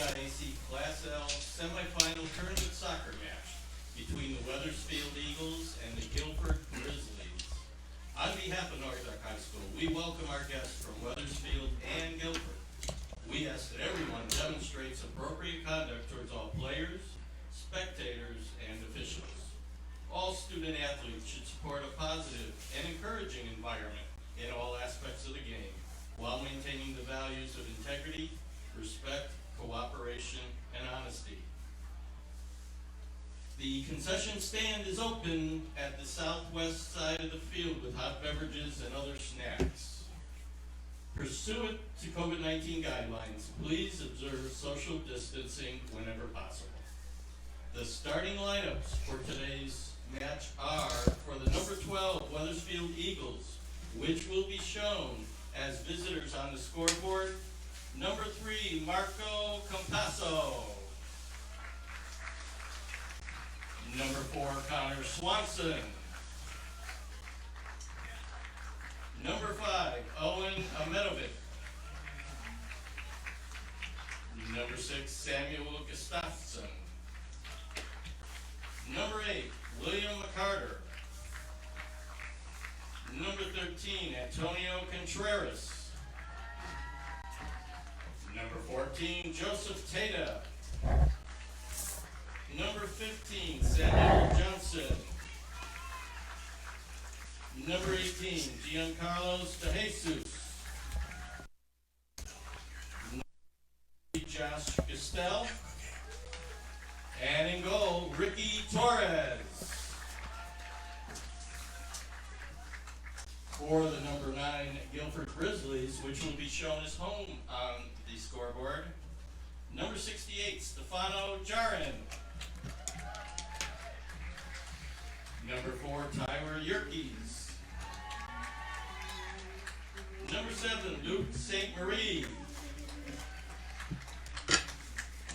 WHS Class L Semifinal Tournament Soccer match between the Wethersfield Eagles and the Guilford Grizzlies. On behalf of North Ark High School, we welcome our guests from Wethersfield and Guilford. We ask that everyone demonstrates appropriate conduct towards all players, spectators, and officials. All student athletes should support a positive and encouraging environment in all aspects of the game, while maintaining the values of integrity, respect, cooperation, and honesty. The concession stand is open at the southwest side of the field with hot beverages and other snacks. Pursuant to COVID-19 guidelines, please observe social distancing whenever possible. The starting lineups for today's match are for the number 12 Wethersfield Eagles, which will be shown as visitors on the scoreboard. Number 3, Marco Compasso. Number 4, Connor Swanson. Number 5, Owen Ametovic. Number 6, Samuel Gustafson. Number 8, William McCarter. Number 13, Antonio Contreras. Number 14, Joseph Tata. Number 15, Samuel Johnson. Number 18, Giancarlos De Jesus. Josh Gestel. And in goal, Ricky Torres. For the number 9 Guilford Grizzlies, which will be shown as home on the scoreboard, number 68, Stefano Jarin. Number 4, Tyler Yerkes. Number 7, Luke St. Marie.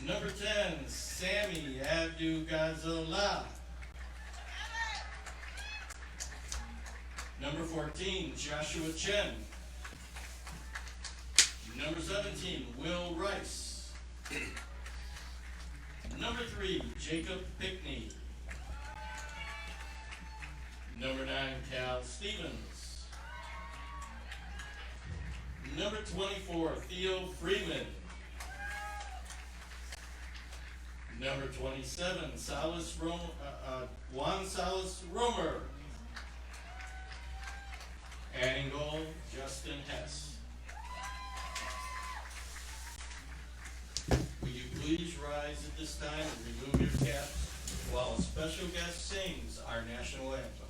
Number 10, Sammy Abdugazala. Number 14, Joshua Chen. Number 17, Will Rice. Number 3, Jacob Pickney. Number 9, Cal Stevens. Number 24, Theo Freeman. Number 27, Juan Salas Romer. And in goal, Justin Hess. Will you please rise at this time and remove your caps while a special guest sings our national anthem?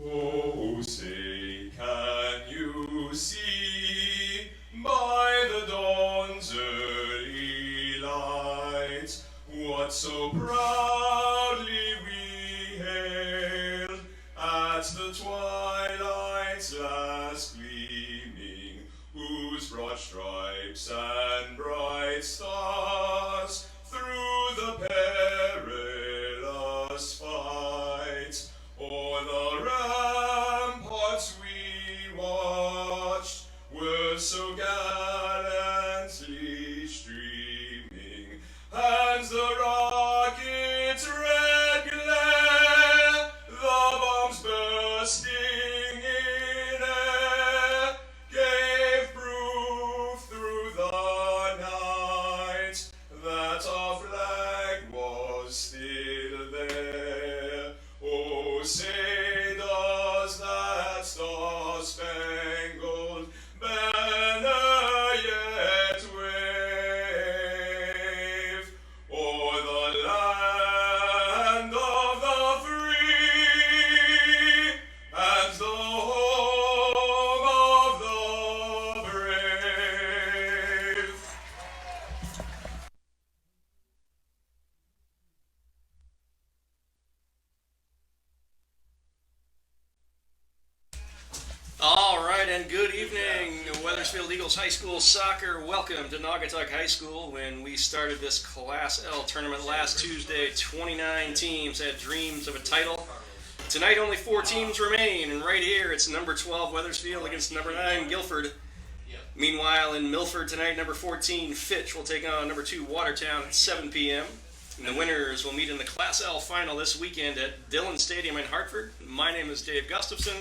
Oh, say, can you see by the dawn's early light what so proudly we hailed at the twilight's last gleaming, whose broad stripes and bright stars through the perilous fight o'er the ramparts we watched were so gallantly streaming, and the rocket's red glare, the bombs bursting in air, gave proof through the night that our flag was still there. Oh, say does that star-spangled banner yet wave o'er the land of the free and the home of the brave? All right, and good evening, Wethersfield Eagles High School Soccer. Welcome to Naugatuck High School. When we started this Class L tournament last Tuesday, 29 teams had dreams of a title. Tonight only 4 teams remain, and right here it's number 12 Wethersfield against number 9 Guilford. Yep. Meanwhile, in Milford tonight, number 14, Fitch will take on number 2, Watertown at 7 p.m. And the winners will meet in the Class L final this weekend at Dillon Stadium in Hartford. My name is Dave Gustafson.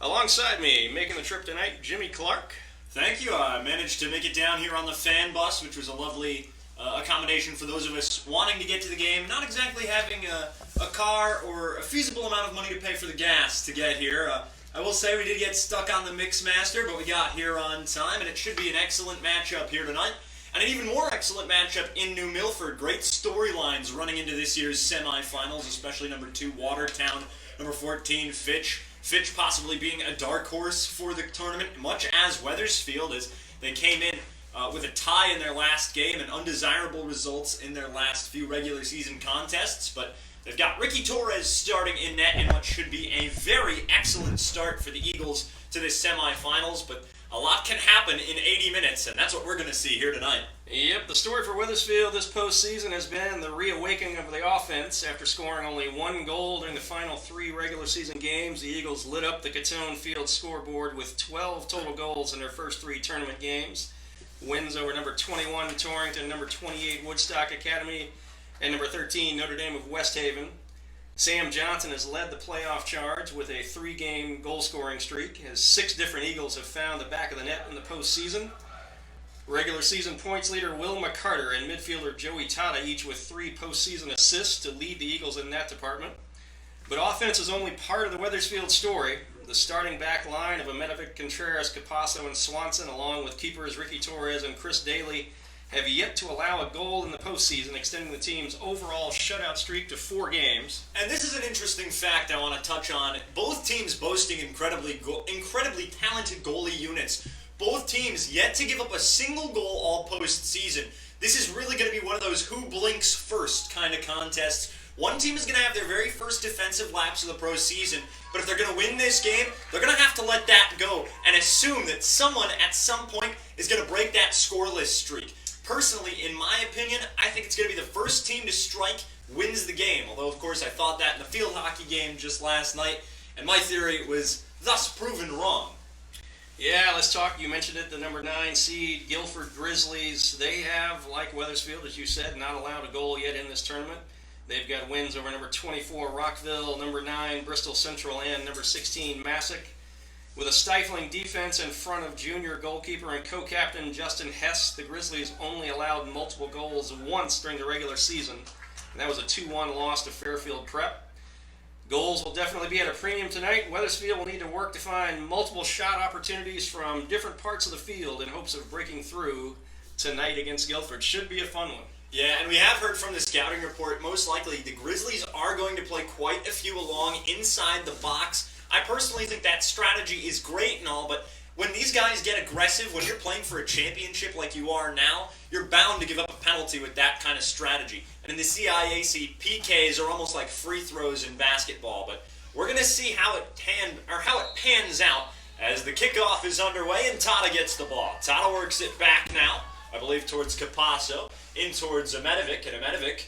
Alongside me, making the trip tonight, Jimmy Clark. Thank you. I managed to make it down here on the fan bus, which was a lovely accommodation for those of us wanting to get to the game, not exactly having a car or a feasible amount of money to pay for the gas to get here. I will say we did get stuck on the Mixmaster, but we got here on time, and it should be an excellent matchup here tonight. And an even more excellent matchup in New Milford. Great storylines running into this year's semifinals, especially number 2, Watertown, number 14, Fitch. Fitch possibly being a dark horse for the tournament, much as Wethersfield, as they came in with a tie in their last game and undesirable results in their last few regular season contests. But they've got Ricky Torres starting in net in what should be a very excellent start for the Eagles to this semifinals. But a lot can happen in 80 minutes, and that's what we're going to see here tonight. Yep, the story for Wethersfield this postseason has been the reawakening of the offense. After scoring only 1 goal during the final 3 regular season games, the Eagles lit up the Catone Field scoreboard with 12 total goals in their first 3 tournament games. Wins over number 21 Torrington, number 28 Woodstock Academy, and number 13 Notre Dame of West Haven. Sam Johnson has led the playoff charge with a 3-game goal-scoring streak, as 6 different Eagles have found the back of the net in the postseason. Regular season points leader Will McCarter and midfielder Joey Tata each with 3 postseason assists to lead the Eagles in that department. But offense is only part of the Wethersfield story. The starting back line of Ametovic, Contreras, Capasso, and Swanson, along with keepers Ricky Torres and Chris Daly, have yet to allow a goal in the postseason, extending the team's overall shutout streak to 4 games. And this is an interesting fact I want to touch on. Both teams boasting incredibly talented goalie units. Both teams yet to give up a single goal all postseason. This is really going to be one of those who blinks first kind of contests. One team is going to have their very first defensive lapse of the postseason, but if they're going to win this game, they're going to have to let that go and assume that someone at some point is going to break that scoreless streak. Personally, in my opinion, I think it's going to be the first team to strike wins the game. Although, of course, I thought that in the field hockey game just last night, and my theory was thus proven wrong. Yeah, let's talk. You mentioned it, the number 9 seed, Guilford Grizzlies. They have, like Wethersfield, as you said, not allowed a goal yet in this tournament. They've got wins over number 24, Rockville, number 9, Bristol Central, and number 16, Massac. With a stifling defense in front of junior goalkeeper and co-captain Justin Hess, the Grizzlies only allowed multiple goals once during the regular season, and that was a 2-1 loss to Fairfield Prep. Goals will definitely be at a premium tonight. Wethersfield will need to work to find multiple shot opportunities from different parts of the field in hopes of breaking through tonight against Guilford. Should be a fun one. Yeah, and we have heard from the scouting report, most likely the Grizzlies are going to play quite a few along inside the box. I personally think that strategy is great and all, but when these guys get aggressive, when you're playing for a championship like you are now, you're bound to give up a penalty with that kind of strategy. And in the CIAC, PKs are almost like free throws in basketball, but we're going to see how it pans out as the kickoff is underway and Tata gets the ball. Tata works it back now, I believe towards Capasso, in towards Ametovic, and Ametovic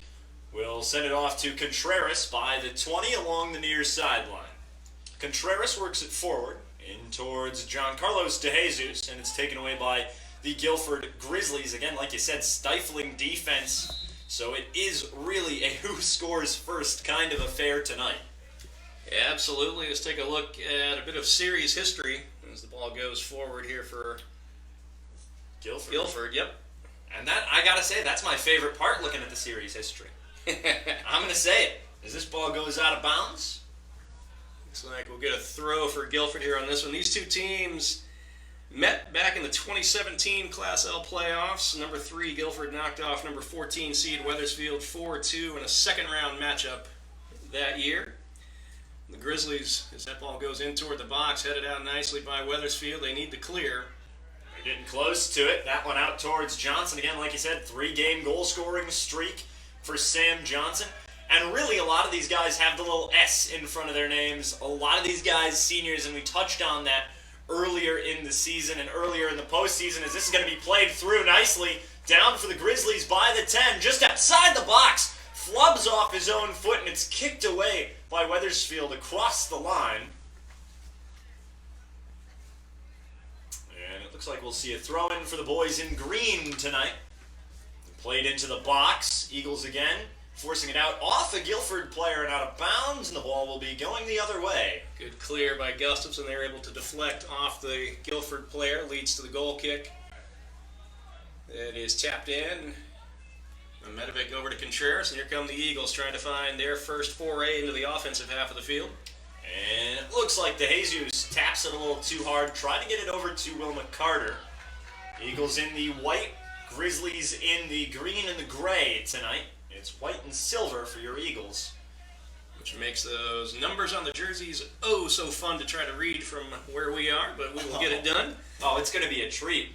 will send it off to Contreras by the 20 along the near sideline. Contreras works it forward in towards Giancarlos De Jesus, and it's taken away by the Guilford Grizzlies. Again, like you said, stifling defense, so it is really a who scores first kind of affair tonight. Yeah, absolutely. Let's take a look at a bit of series history as the ball goes forward here for Guilford, yep. And that, I gotta say, that's my favorite part looking at the series history. I'm gonna say it. As this ball goes out of bounds, looks like we'll get a throw for Guilford here on this one. These two teams met back in the 2017 Class L playoffs. Number 3, Guilford knocked off number 14 seed Wethersfield 4-2 in a second-round matchup that year. The Grizzlies, as that ball goes in toward the box, headed out nicely by Wethersfield. They need to clear. they're getting close to it. That one out towards Johnson. Again, like you said, 3-game goal-scoring streak for Sam Johnson. And really, a lot of these guys have the little S in front of their names. A lot of these guys, seniors, and we touched on that earlier in the season and earlier in the postseason, as this is going to be played through nicely. Down for the Grizzlies by the 10, just outside the box. Flubs off his own foot, and it's kicked away by Wethersfield across the line. And it looks Looks like we'll see a throw-in for the boys in green tonight. Played into the box. Eagles again, forcing it out off a Guilford player and out of bounds, and the ball will be going the other way. Good clear by Gustafson. They're able to deflect off the Guilford player. Leads to the goal kick. It is tapped in. Medovic over to Contreras, and here come the Eagles trying to find their first foray into the offensive half of the field. And it looks like De Jesus taps it a little too hard, trying to get it over to Wilma Carter. Eagles in the white, Grizzlies in the green and the gray tonight. It's white and silver for your Eagles. Which makes those numbers on the jerseys oh so fun to try to read from where we are, but we will get it done. Oh, it's going to be a treat.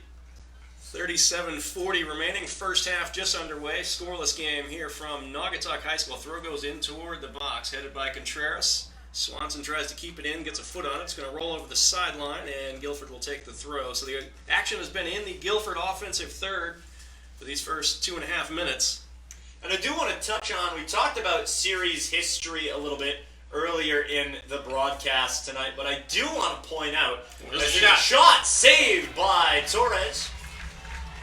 37:40 remaining, first half just underway. Scoreless game here from Naugatuck High School. Throw goes in toward the box, headed by Contreras. Swanson tries to keep it in, gets a foot on it. It's going to roll over the sideline, and Guilford will take the throw. So the action has been in the Guilford offensive third for these first 2.5 minutes. And I do want to touch on, we talked about series history a little bit earlier in the broadcast tonight, but I do want to point out There's a shot saved by Torres.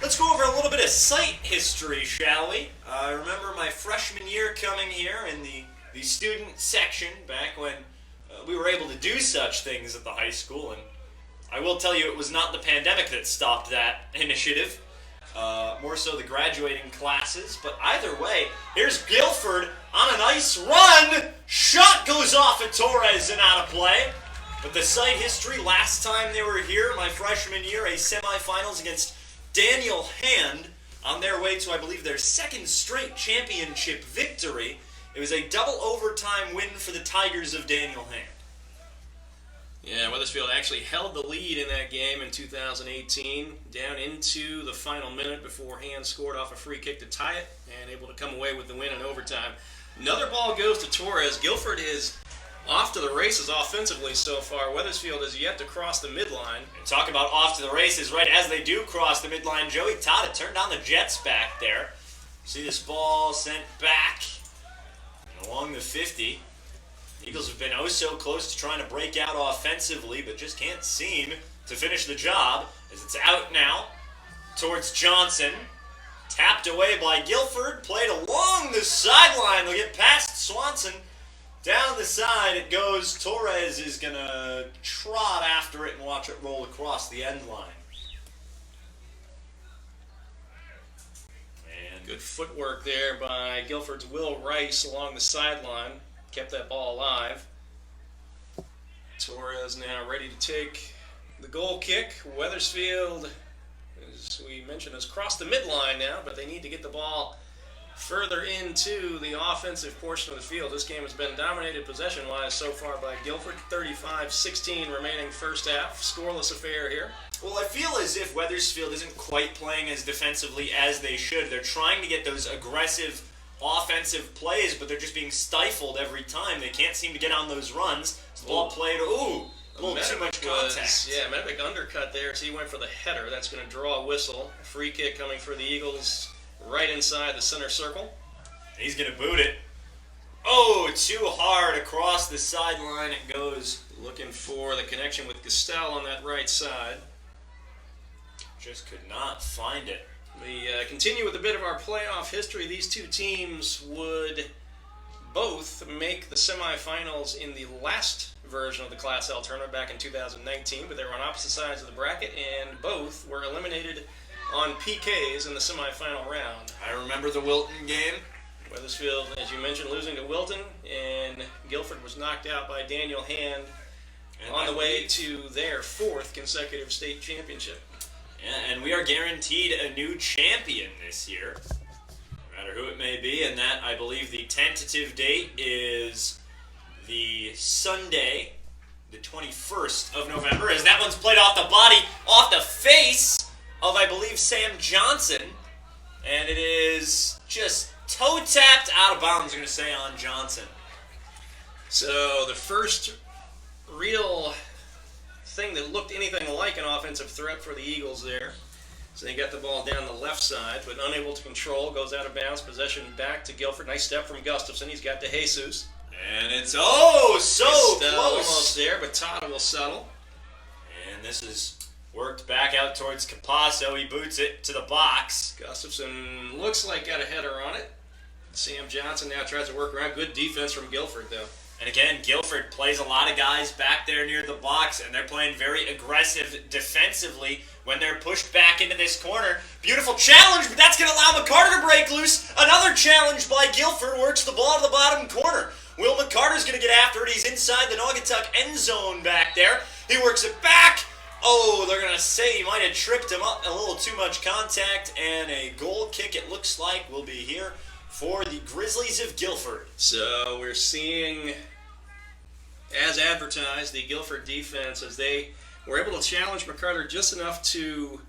Let's go over a little bit of site history, shall we? I remember my freshman year coming here in the student section back when we were able to do such things at the high school, and I will tell you it was not the pandemic that stopped that initiative, more so the graduating classes, but either way, here's Guilford on a nice run! Shot goes off at Torres and out of play. But the site history, last time they were here, my freshman year, a semifinals against Daniel Hand on their way to, I believe, their second straight championship victory. It was a double overtime win for the Tigers of Daniel Hand. Yeah, Wethersfield actually held the lead in that game in 2018, down into the final minute before Hand scored off a free kick to tie it, and able to come away with the win in overtime. Another ball goes to Torres. Guilford is off to the races offensively so far. Wethersfield has yet to cross the midline. And talk about off to the races, right as they do cross the midline, Joey Tata turned down the Jets back there. See this ball sent back and along the 50. Eagles have been oh so close to trying to break out offensively, but just can't seem to finish the job as it's out now towards Johnson. Tapped away by Guilford, played along the sideline. They'll get past Swanson. Down the side it goes. Torres is going to trot after it and watch it roll across the end line. And Good footwork there by Guilford's Will Rice along the sideline. Kept that ball alive. Torres now ready to take the goal kick. Wethersfield, as we mentioned, has crossed the midline now, but they need to get the ball further into the offensive portion of the field. This game has been dominated possession-wise so far by Guilford. 35-16 remaining first half. Scoreless affair here. well, I feel as if Wethersfield isn't quite playing as defensively as they should. They're trying to get those aggressive offensive plays, but they're just being stifled every time. They can't seem to get on those runs. The ball played, a little too much contact. Medovic undercut there, so he went for the header. That's going to draw a whistle. Free kick coming for the Eagles right inside the center circle. He's going to boot it. Oh, too hard across the sideline it goes. Looking for the connection with Gastel on that right side. Just could not find it. We continue with a bit of our playoff history. These two teams would both make the semifinals in the last version of the Class L tournament back in 2019, but they were on opposite sides of the bracket, and both were eliminated on PKs in the semifinal round. I remember the Wilton game. Wethersfield, as you mentioned, losing to Wilton, and Guilford was knocked out by Daniel Hand on the way to their fourth consecutive state championship. Yeah, and we are guaranteed a new champion this year, no matter who it may be, and that, I believe, the tentative date is the Sunday, the 21st of November, as that one's played off the body, off the face of, I believe, Sam Johnson, and it is just toe-tapped out of bounds, I'm going to say, on Johnson. So the first real thing that looked anything like an offensive threat for the Eagles there. So they got the ball down the left side, but unable to control, goes out of bounds, possession back to Guilford. Nice step from Gustafson. He's got De Jesus. And it's so Still close. almost there, but Tata will settle. And this is Worked back out towards Capasso. He boots it to the box. Gustafson looks like got a header on it. Sam Johnson now tries to work around. Good defense from Guilford, though. And again, Guilford plays a lot of guys back there near the box, and they're playing very aggressive defensively when they're pushed back into this corner. Beautiful challenge, but that's going to allow McCarter to break loose. Another challenge by Guilford works the ball to the bottom corner. Will McCarter's going to get after it. He's inside the Naugatuck end zone back there. He works it back. Oh, they're going to say he might have tripped him up. A little too much contact, and a goal kick, it looks like, will be here for the Grizzlies of Guilford. So we're seeing, as advertised, the Guilford defense as they were able to challenge McCarter just enough to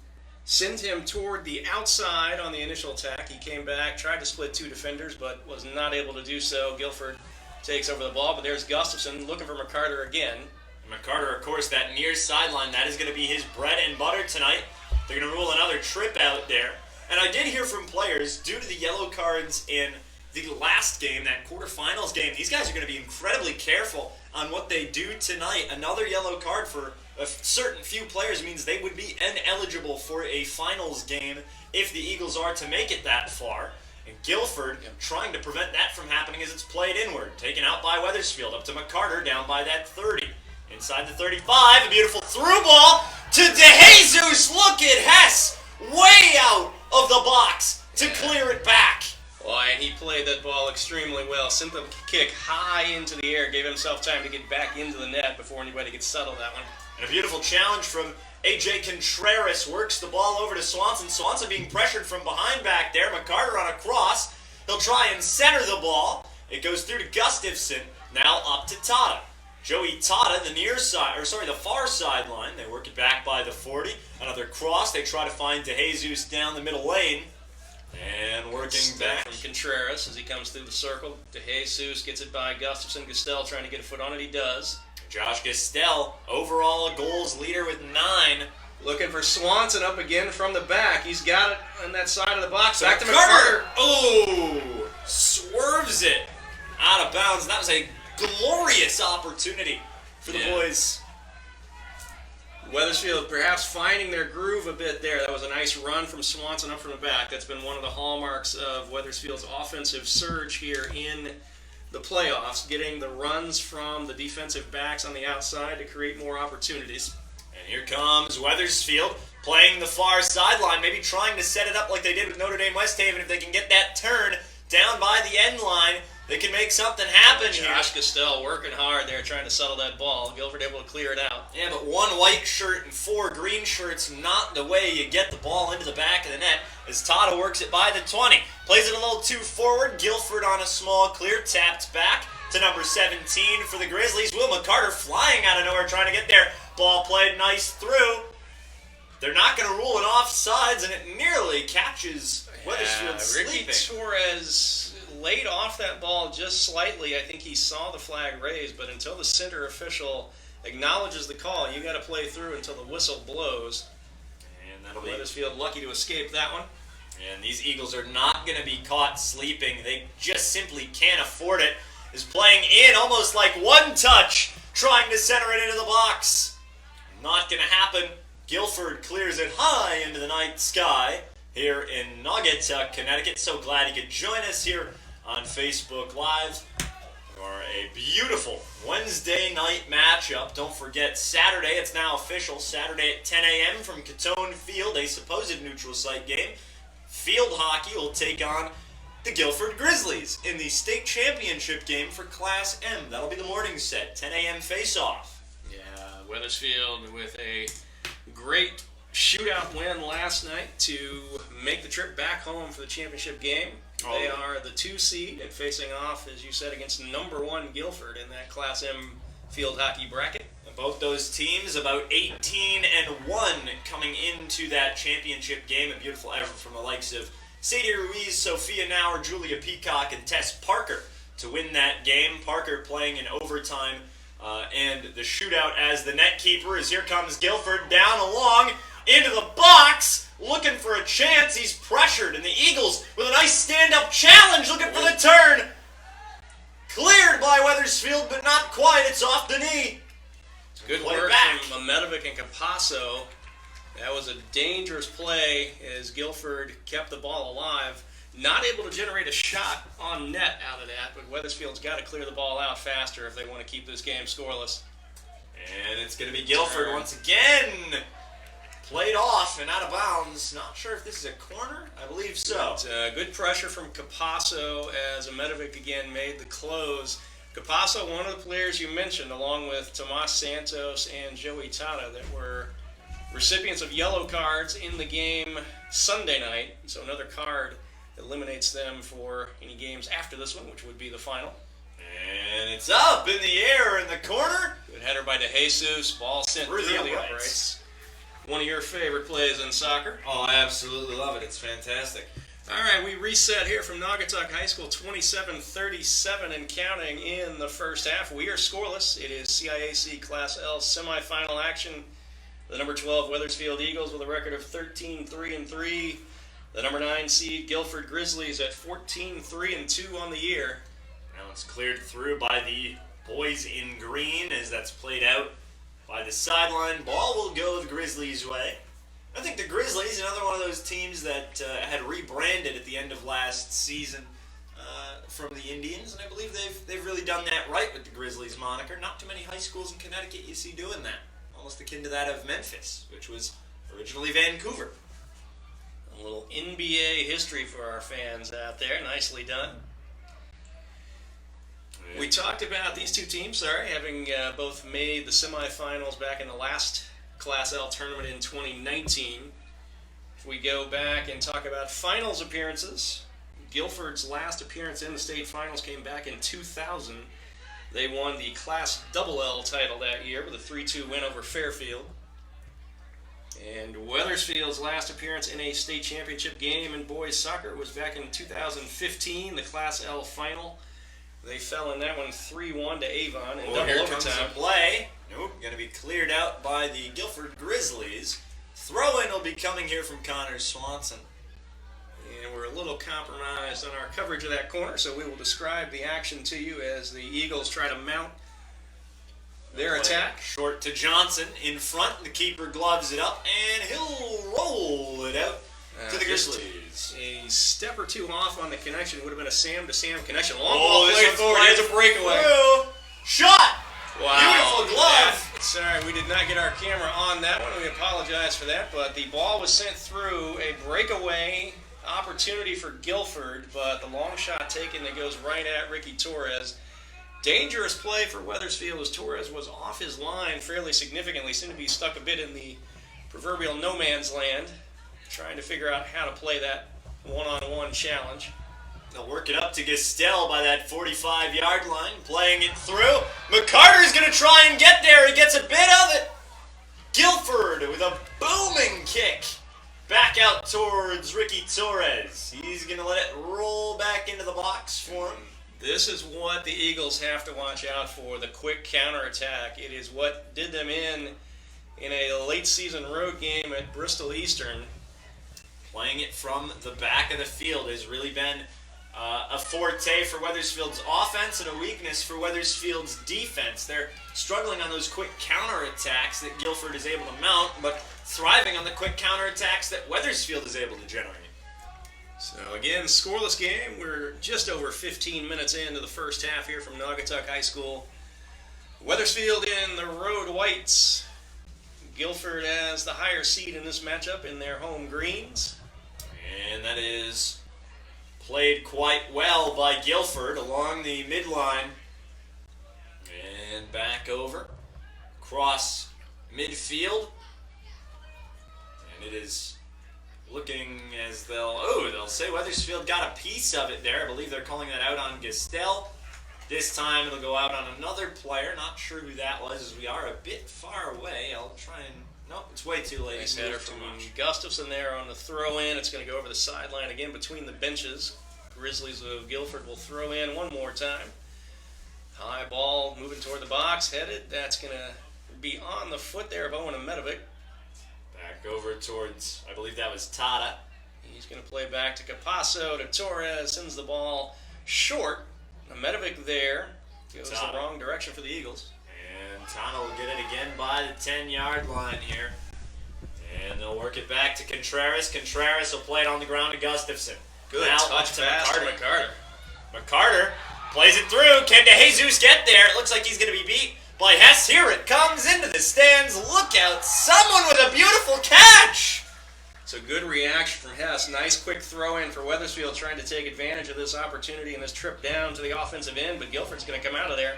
send him toward the outside on the initial attack. He came back, tried to split two defenders, but was not able to do so. Guilford takes over the ball, but there's Gustafson looking for McCarter again. McCarter, of course, that near sideline, that is going to be his bread and butter tonight. They're going to rule another trip out there. And I did hear from players, due to the yellow cards in the last game, that quarterfinals game, these guys are going to be incredibly careful on what they do tonight. Another yellow card for a certain few players means they would be ineligible for a finals game if the Eagles are to make it that far. And Guilford trying to prevent that from happening as it's played inward. Taken out by Wethersfield, up to McCarter, down by that 30. Inside the 35, a beautiful through ball to DeJesus. Look at Hess, way out of the box to clear it back. Well, and he played that ball extremely well. Sent the kick high into the air, gave himself time to get back into the net before anybody could settle that one. And a beautiful challenge from A.J. Contreras works the ball over to Swanson. Swanson being pressured from behind back there. McCarter on a cross. He'll try and center the ball. It goes through to Gustafson. Now up to Tata. Joey Tata, the far sideline. They work it back by the 40. Another cross. They try to find DeJesus down the middle lane. And working back from Contreras as he comes through the circle. DeJesus gets it by Gustafson. Gastel trying to get a foot on it. He does. Josh Gastel, overall goals leader with 9. Looking for Swanson up again from the back. He's got it on that side of the box. Back to McCarter. McCarter. Oh! Swerves it out of bounds. That was a glorious opportunity for the boys. Wethersfield perhaps finding their groove a bit there. That was a nice run from Swanson up from the back. That's been one of the hallmarks of Wethersfield's offensive surge here in the playoffs, getting the runs from the defensive backs on the outside to create more opportunities. And here comes Wethersfield playing the far sideline, maybe trying to set it up like they did with Notre Dame West Haven. If they can get that turn down by the end line, they can make something happen here. Josh Gastel working hard there trying to settle that ball. Guilford able to clear it out. Yeah, but 1 white shirt and 4 green shirts, not the way you get the ball into the back of the net, as Tata works it by the 20. Plays it a little too forward. Guilford on a small clear, tapped back to number 17 for the Grizzlies. Will McCarter flying out of nowhere trying to get there. Ball played nice through. They're not going to rule it offsides, and it nearly catches Wethersfield sleeping. Ricky Torres laid off that ball just slightly. I think he saw the flag raised, but until the center official acknowledges the call, you got to play through until the whistle blows. And that'll be Wethersfield lucky to escape that one. And these Eagles are not going to be caught sleeping. They just simply can't afford it. Is playing in almost like one touch, trying to center it into the box. Not going to happen. Guilford clears it high into the night sky here in Naugatuck, Connecticut. So glad you could join us here on Facebook Live for a beautiful Wednesday night matchup. Don't forget, Saturday, it's now official, Saturday at 10 a.m. from Catone Field, a supposed neutral site game. Field hockey will take on the Guilford Grizzlies in the state championship game for Class M. That'll be the morning set, 10 a.m. face-off. Yeah, Wethersfield with a great shootout win last night to make the trip back home for the championship game. They are the 2 seed and facing off, as you said, against number 1 Guilford in that Class M field hockey bracket. And both those teams about 18-1 coming into that championship game. A beautiful effort from the likes of Sadie Ruiz, Sophia Nauer, Julia Peacock, and Tess Parker to win that game. Parker playing in overtime and the shootout as the net keeper. As here comes Guilford down along into the box, looking for a chance. He's pressured, and the Eagles with a nice stand-up challenge, looking for the turn. Cleared by Wethersfield, but not quite. It's off the knee. Good Play work back from Medovic and Capasso That was a dangerous play as Guilford kept the ball alive. Not able to generate a shot on net out of that, but Weathersfield's got to clear the ball out faster if they want to keep this game scoreless. And it's going to be Guilford once again. Played off and out of bounds. Not sure if this is a corner. I believe so. It's, good pressure from Capasso as Amedovic again made the close. Capasso, one of the players you mentioned, along with Tomas Santos and Joey Tata, that were recipients of yellow cards in the game Sunday night. So another card eliminates them for any games after this one, which would be the final. And it's up in the air in the corner. Good header by De Jesus. Ball sent through the uprights. One of your favorite plays in soccer. Oh, I absolutely love it. It's fantastic. All right, we reset here from Naugatuck High School, 27-37 and counting in the first half. We are scoreless. It is CIAC Class L semifinal action. The number 12 Weathersfield Eagles with a record of 13-3-3. The number 9 seed Guilford Grizzlies at 14-3-2 on the year. Now it's cleared through by the boys in green as that's played out by the sideline. Ball will go the Grizzlies' way. I think the Grizzlies, another one of those teams that had rebranded at the end of last season from the Indians, and I believe they've really done that right with the Grizzlies moniker. Not too many high schools in Connecticut you see doing that. Almost akin to that of Memphis, which was originally Vancouver. A little NBA history for our fans out there. Nicely done. Yeah. We talked about these two teams, having both made the semifinals back in the last Class L tournament in 2019. If we go back and talk about finals appearances, Guilford's last appearance in the state finals came back in 2000. They won the Class L title that year with a 3-2 win over Fairfield. And Weathersfield's last appearance in a state championship game in boys soccer was back in 2015, the Class L final. They fell in that one 3-1 to Avon in double Here overtime. comes a play. Nope, going to be cleared out by the Guilford Grizzlies. Throw-in will be coming here from Connor Swanson. And we're a little compromised on our coverage of that corner, so we will describe the action to you as the Eagles try to mount their attack. Short to Johnson in front. The keeper gloves it up, and he'll roll it out to the Just Grizzlies. a step or two off on the connection. Would have been a Sam-to-Sam connection. Long Oh, ball this played one's forward. played Here's a breakaway. through. Shot! Wow. Beautiful glove. Sorry, we did not get our camera on that one. We apologize for that, but the ball was sent through. A breakaway opportunity for Guilford, but the long shot taken that goes right at Ricky Torres. Dangerous play for Weathersfield as Torres was off his line fairly significantly. Seemed to be stuck a bit in the proverbial no man's land, trying to figure out how to play that one-on-one challenge. They'll work it up to Gestel by that 45-yard line, playing it through. McCarter's going to try and get there. He gets a bit of it. Guilford with a booming kick. Back out towards Ricky Torres. He's going to let it roll back into the box for him. This is what the Eagles have to watch out for, the quick counterattack. It is what did them in a late season road game at Bristol Eastern. Playing it from the back of the field has really been a forte for Weathersfield's offense and a weakness for Weathersfield's defense. They're struggling on those quick counterattacks that Guilford is able to mount, but thriving on the quick counterattacks that Weathersfield is able to generate. So again, scoreless game. We're just over 15 minutes into the first half here from Naugatuck High School. Weathersfield in the road whites. Guilford as the higher seed in this matchup in their home greens. And that is played quite well by Guilford along the midline. And back over. Across midfield. And it is looking as they'll say Weathersfield got a piece of it there. I believe they're calling that out on Gestel. This time it'll go out on another player. Not sure who that was as we are a bit far away. I'll try and... Nope, it's way too late. Nice header from Gustafson there on the throw-in. It's going to go over the sideline again between the benches. Grizzlies of Guilford will throw in one more time. High ball moving toward the box, headed. That's going to be on the foot there of Owen Amedovic. Back over towards, I believe that was Tata. He's going to play back to Capasso, to Torres, sends the ball short. Amedovic there. Goes the wrong direction for the Eagles. And Tana will get it again by the 10-yard line here. And they'll work it back to Contreras. Contreras will play it on the ground to Gustafson. Good Now touch up to pass to McCarter. McCarter. McCarter plays it through. Can DeJesus get there? It looks like he's going to be beat by Hess. Here it comes into the stands. Look out. Someone with a beautiful catch. So good reaction from Hess. Nice quick throw in for Wethersfield, trying to take advantage of this opportunity and this trip down to the offensive end, but Guilford's going to come out of there.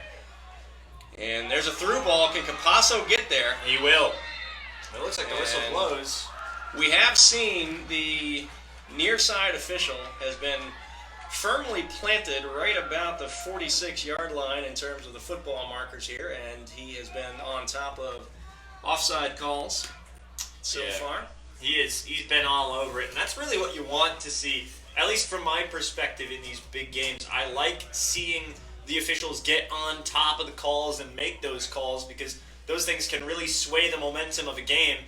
And there's a through ball. Can Capasso get there? He will. It looks like the whistle And blows. we have seen the near side official has been firmly planted right about the 46-yard line in terms of the football markers here, and he has been on top of offside calls so Yeah. far. He's been all over it, and that's really what you want to see, at least from my perspective in these big games. I like seeing the officials get on top of the calls and make those calls, because those things can really sway the momentum of a game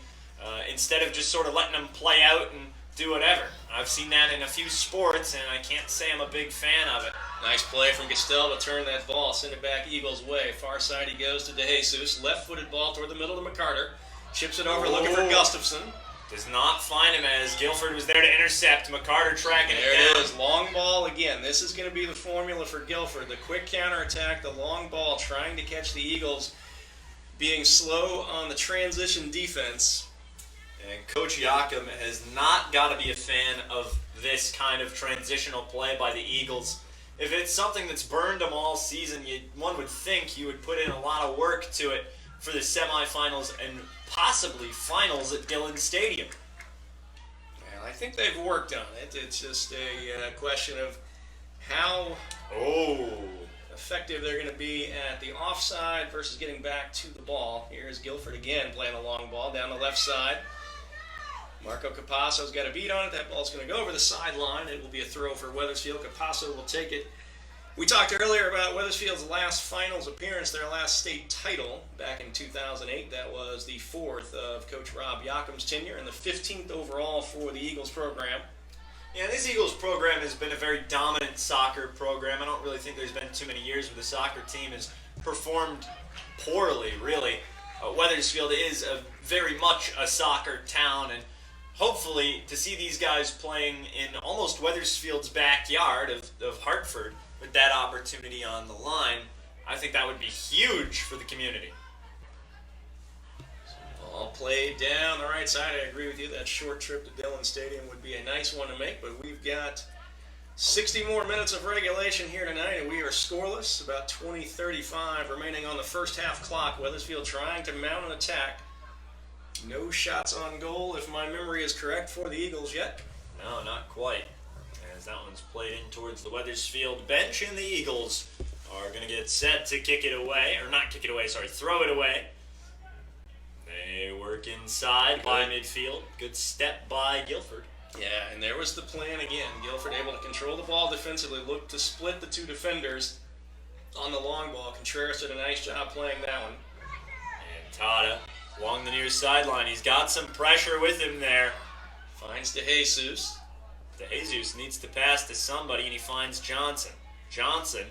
instead of just sort of letting them play out and do whatever. I've seen that in a few sports, and I can't say I'm a big fan of it. Nice play from Gastel to turn that ball, send it back Eagles' way. Far side he goes to DeJesus. Left-footed ball toward the middle to McCarter. Chips it over, looking for Gustafson. Does not find him as Guilford was there to intercept. McCarter tracking There it down. it is, long ball again. This is going to be the formula for Guilford. The quick counterattack, the long ball, trying to catch the Eagles, being slow on the transition defense. And Coach Yakum has not got to be a fan of this kind of transitional play by the Eagles. If it's something that's burned them all season, one would think you would put in a lot of work to it for the semifinals and possibly finals at Dillon Stadium. Well, I think they've worked on it. It's just a question of how effective they're going to be at the offside versus getting back to the ball. Here's Guilford again playing a long ball down the left side. Marco Capasso's got a beat on it. That ball's going to go over the sideline. It will be a throw for Wethersfield. Capasso will take it. We talked earlier about Wethersfield's last finals appearance, their last state title back in 2008. That was the 4th of Coach Rob Yakum's tenure and the 15th overall for the Eagles program. Yeah, this Eagles program has been a very dominant soccer program. I don't really think there's been too many years where the soccer team has performed poorly, really. Wethersfield is very much a soccer town, and hopefully to see these guys playing in almost Wethersfield's backyard of Hartford with that opportunity on the line, I think that would be huge for the community. All played down the right side. I agree with you. That short trip to Dillon Stadium would be a nice one to make, but we've got 60 more minutes of regulation here tonight, and we are scoreless. About 20:35 remaining on the first half clock. Wethersfield trying to mount an attack. No shots on goal, if my memory is correct, for the Eagles yet. No, not quite. As that one's played in towards the Wethersfield bench, and the Eagles are going to get set to kick it away, or not kick it away, sorry, throw it away. They work inside by midfield. Good step by Guilford. Yeah, and there was the plan again. Guilford able to control the ball defensively, look to split the two defenders on the long ball. Contreras did a nice job playing that one. And Tada along the near sideline. He's got some pressure with him there. Finds DeJesus. DeJesus needs to pass to somebody, and he finds Johnson. Johnson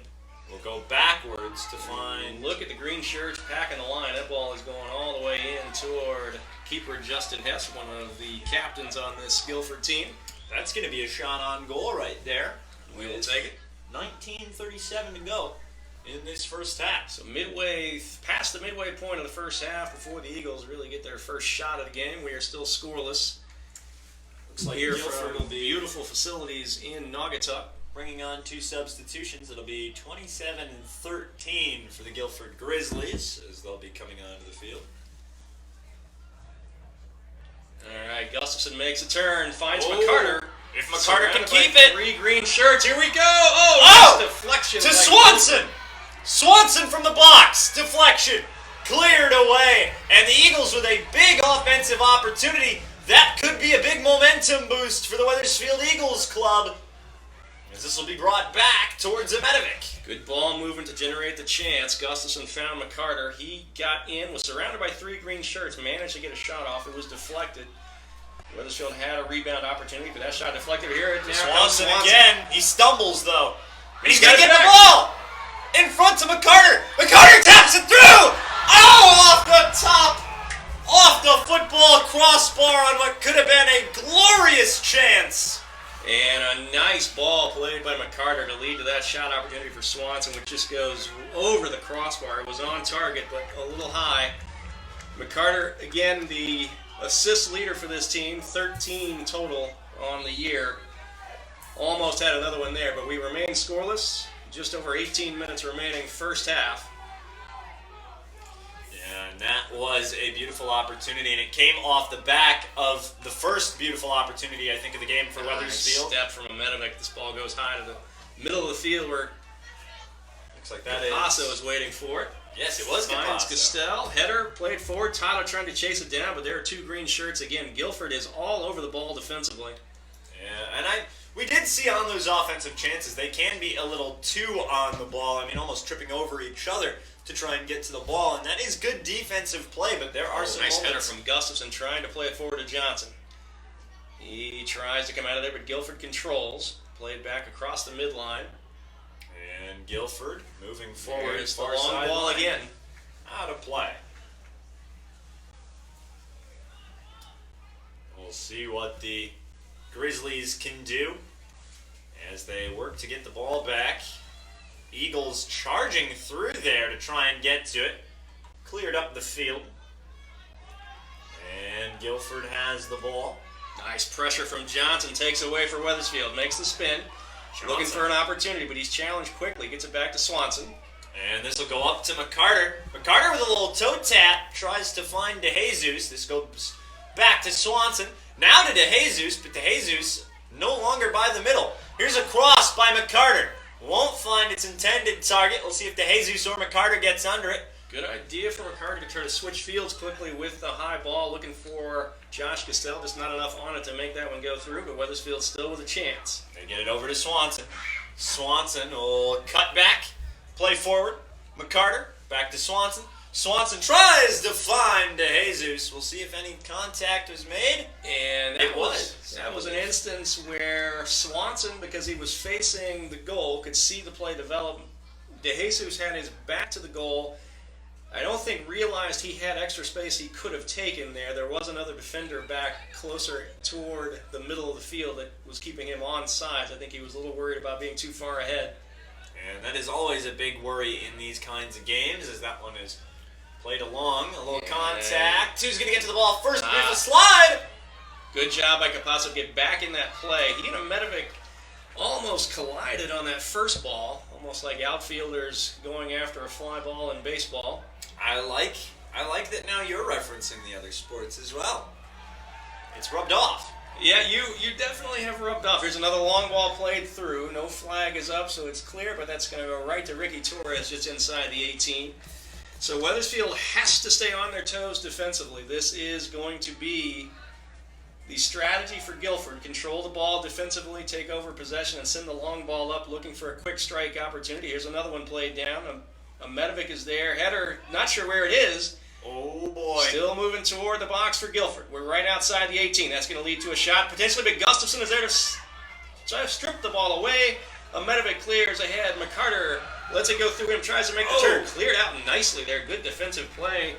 will go backwards to find... Look at the green shirts packing the line. That ball is going all the way in toward keeper Justin Hess, one of the captains on this Guilford team. That's going to be a shot on goal right there. We will take it. 19:37 to go in this first half. So past the midway point of the first half, before the Eagles really get their first shot of the game, we are still scoreless. Looks like Here Guilford from will be beautiful facilities in Naugatuck. bringing on 2 substitutions. It'll be 27-13 for the Guilford Grizzlies as they'll be coming onto the field. All right, Gustafson makes a turn, finds McCarter. If McCarter can Surrounded by keep it. 3 green shirts. Here we go. Oh, Oh! nice deflection To by Swanson! Swanson from the box. Deflection. Cleared away. And the Eagles with a big offensive opportunity. That could be a big momentum boost for the Wethersfield Eagles club, as this will be brought back towards Zemedovic. Good ball movement to generate the chance. Gustafson found McCarter. He got in, was surrounded by 3 green shirts, managed to get a shot off. It was deflected. Wethersfield had a rebound opportunity, but that shot deflected. Here it now comes Swanson Swanson. again. He stumbles though. And he's Got going to it get the back. ball in front of McCarter. McCarter taps it through. Oh, off the top. Off the football crossbar on what could have been a glorious chance. And a nice ball played by McCarter to lead to that shot opportunity for Swanson, which just goes over the crossbar. It was on target, but a little high. McCarter, again, the assist leader for this team, 13 total on the year. Almost had another one there, but we remain scoreless. Just over 18 minutes remaining, first half. Yeah, and that was a beautiful opportunity, and it came off the back of the first beautiful opportunity, I think, of the game for Weathersfield. Step from Ametovic. This ball goes high to the middle of the field where Looks like that Capasso is waiting for it. Yes, it was Finds Capasso. Castell. Header played forward. Tyler trying to chase it down, but there are two green shirts again. Guilford is all over the ball defensively. Yeah, and we did see on those offensive chances, they can be a little too on the ball. I mean, almost tripping over each other to try and get to the ball, and that is good defensive play, but there are some Nice header moments. from Gustafson trying to play it forward to Johnson. He tries to come out of there, but Guilford controls. Played back across the midline. And Guilford moving forward. There's the far long ball sideline. again. Out of play. We'll see what the Grizzlies can do as they work to get the ball back. Eagles charging through there to try and get to it. Cleared up the field. And Guilford has the ball. Nice pressure from Johnson. Takes away for Weathersfield. Makes the spin. Looking for an opportunity, but he's challenged quickly. Gets it back to Swanson. And this will go up to McCarter. McCarter with a little toe tap tries to find DeJesus. This goes back to Swanson. Now to DeJesus, but DeJesus no longer by the middle. Here's a cross by McCarter. Won't find its intended target. We'll see if DeJesus or McCarter gets under it. Good idea for McCarter to try to switch fields quickly with the high ball. Looking for Josh Castell. Just not enough on it to make that one go through, but Weathersfield still with a chance. They get it over to Swanson. Swanson will cut back. Play forward. McCarter back to Swanson. Swanson tries to find DeJesus. We'll see if any contact was made. And that was an instance where Swanson, because he was facing the goal, could see the play develop. DeJesus had his back to the goal. I don't think realized he had extra space he could have taken there. There was another defender back closer toward the middle of the field that was keeping him on sides. I think he was a little worried about being too far ahead. And that is always a big worry in these kinds of games, as that one is played along. A little contact. Who's going to get to the ball first? Beautiful slide. Good job by Capasso to get back in that play. He and Ametovic almost collided on that first ball, almost like outfielders going after a fly ball in baseball. I like that now you're referencing the other sports as well. It's rubbed off. Yeah, you definitely have rubbed off. Here's another long ball played through. No flag is up, so it's clear, but that's going to go right to Ricky Torres just inside the 18. So Weathersfield has to stay on their toes defensively. This is going to be the strategy for Guilford. Control the ball defensively, take over possession, and send the long ball up looking for a quick strike opportunity. Here's another one played down. Ametovic is there. Header, not sure where it is. Oh, boy. Still moving toward the box for Guilford. We're right outside the 18. That's going to lead to a shot potentially, but Gustafson is there to try to strip the ball away. Ametovic clears ahead. McCarter lets it go through him, tries to make the turn. Cleared out nicely there. Good defensive play.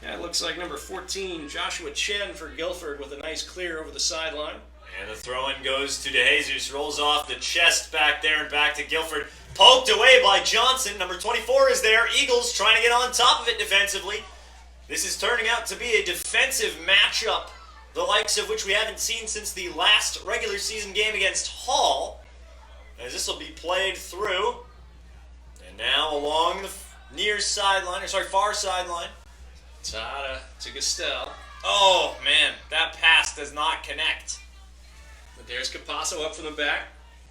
That looks like number 14, Joshua Chen for Guilford with a nice clear over the sideline. And the throw-in goes to DeJesus. Rolls off the chest back there and back to Guilford. Poked away by Johnson. Number 24 is there. Eagles trying to get on top of it defensively. This is turning out to be a defensive matchup, the likes of which we haven't seen since the last regular season game against Hall. As this will be played through. And now along the far sideline. Tada to Castell. Oh, man, that pass does not connect. But there's Capasso up from the back.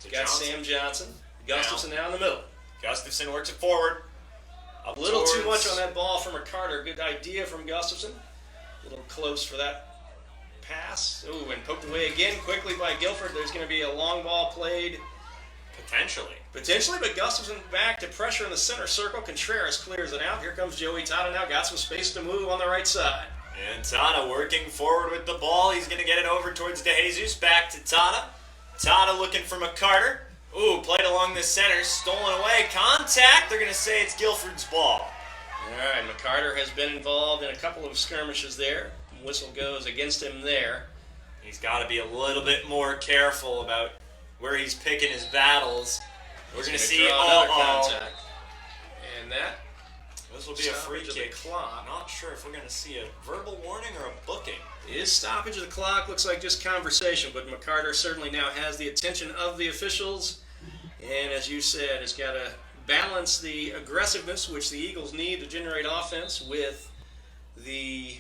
Got Johnson. Sam Johnson. Gustafson now in the middle. Gustafson works it forward. A little too much on that ball from McCarter. Good idea from Gustafson. A little close for that pass. Ooh, and poked away again quickly by Guilford. There's going to be a long ball played. Potentially, but Gustafson back to pressure in the center circle. Contreras clears it out. Here comes Joey Tada now. Got some space to move on the right side. And Tada working forward with the ball. He's going to get it over towards DeJesus. Back to Tada. Tada looking for McCarter. Ooh, played along the center. Stolen away. Contact. They're going to say it's Guilford's ball. All right, McCarter has been involved in a couple of skirmishes there. Whistle goes against him there. He's got to be a little bit more careful about where he's picking his battles. We're going to see another contact. And that this will be a free stoppage of the kick. clock. Not sure if we're going to see a verbal warning or a booking. Is stoppage of the clock. Looks like just conversation, but McCarter certainly now has the attention of the officials. And as you said, has got to balance the aggressiveness which the Eagles need to generate offense with the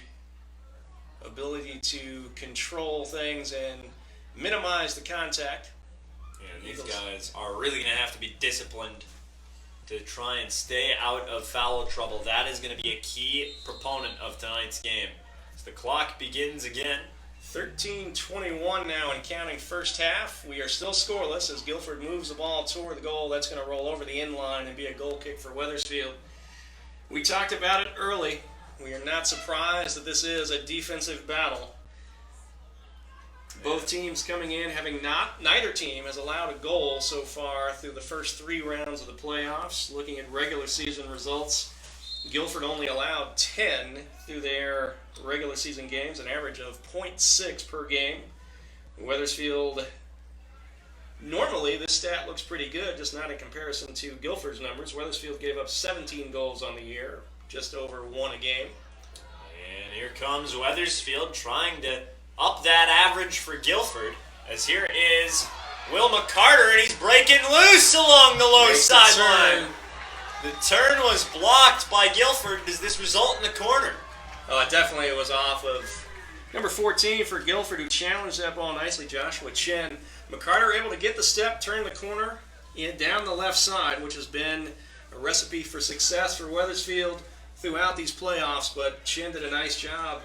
ability to control things and minimize the contact. And these guys are really going to have to be disciplined to try and stay out of foul trouble. That is going to be a key proponent of tonight's game. As the clock begins again. 13:21 now and counting first half. We are still scoreless as Guilford moves the ball toward the goal. That's going to roll over the end line and be a goal kick for Wethersfield. We talked about it early. We are not surprised that this is a defensive battle. Both teams coming in having neither team has allowed a goal so far through the first 3 rounds of the playoffs. Looking at regular season results, Guilford only allowed 10 through their regular season games, an average of 0.6 per game. Wethersfield, normally this stat looks pretty good, just not in comparison to Guilford's numbers. Wethersfield gave up 17 goals on the year, just over 1 a game. And here comes Wethersfield trying to up that average for Guilford, as here is Will McCarter, and he's breaking loose along the low sideline. The turn was blocked by Guilford. Does this result in the corner? Oh, it definitely was off of number 14 for Guilford, who challenged that ball nicely, Joshua Chen. McCarter able to get the step, turn the corner down the left side, which has been a recipe for success for Wethersfield throughout these playoffs, but Chen did a nice job.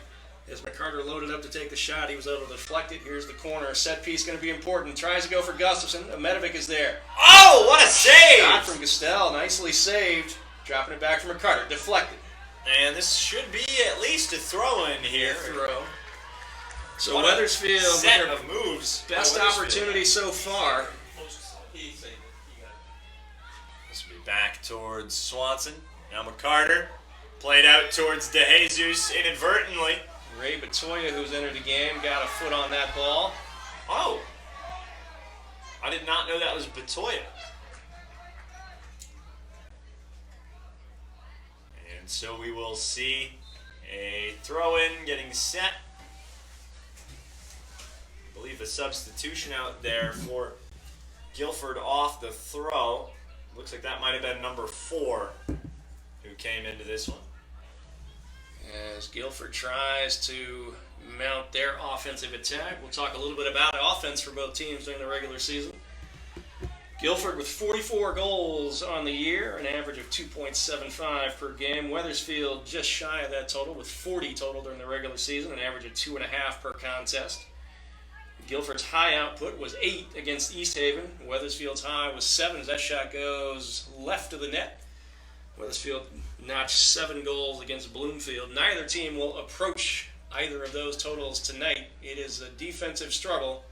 As McCarter loaded up to take the shot, he was able to deflect it. Here's the corner. Set piece going to be important. Tries to go for Gustafson. Medovic is there. Oh, what a save! Shot from Gastel. Nicely saved. Dropping it back from McCarter. Deflected. And this should be at least a throw-in here. Throw. So What a Wethersfield set with their of moves. by best Wethersfield. opportunity so far. He saved it. He got it. This will be back towards Swanson. Now McCarter played out towards DeJesus inadvertently. Ray Batoya, who's entered the game, got a foot on that ball. Oh, I did not know that was Batoya. And so we will see a throw-in getting set. I believe a substitution out there for Guilford off the throw. Looks like that might have been number 4 who came into this one. As Guilford tries to mount their offensive attack. We'll talk a little bit about offense for both teams during the regular season. Guilford with 44 goals on the year, an average of 2.75 per game. Wethersfield just shy of that total with 40 total during the regular season, an average of 2.5 per contest. Guilford's high output was 8 against East Haven. Wethersfield's high was 7 as that shot goes left of the net. Wethersfield notched 7 goals against Bloomfield. Neither team will approach either of those totals tonight. It is a defensive struggle.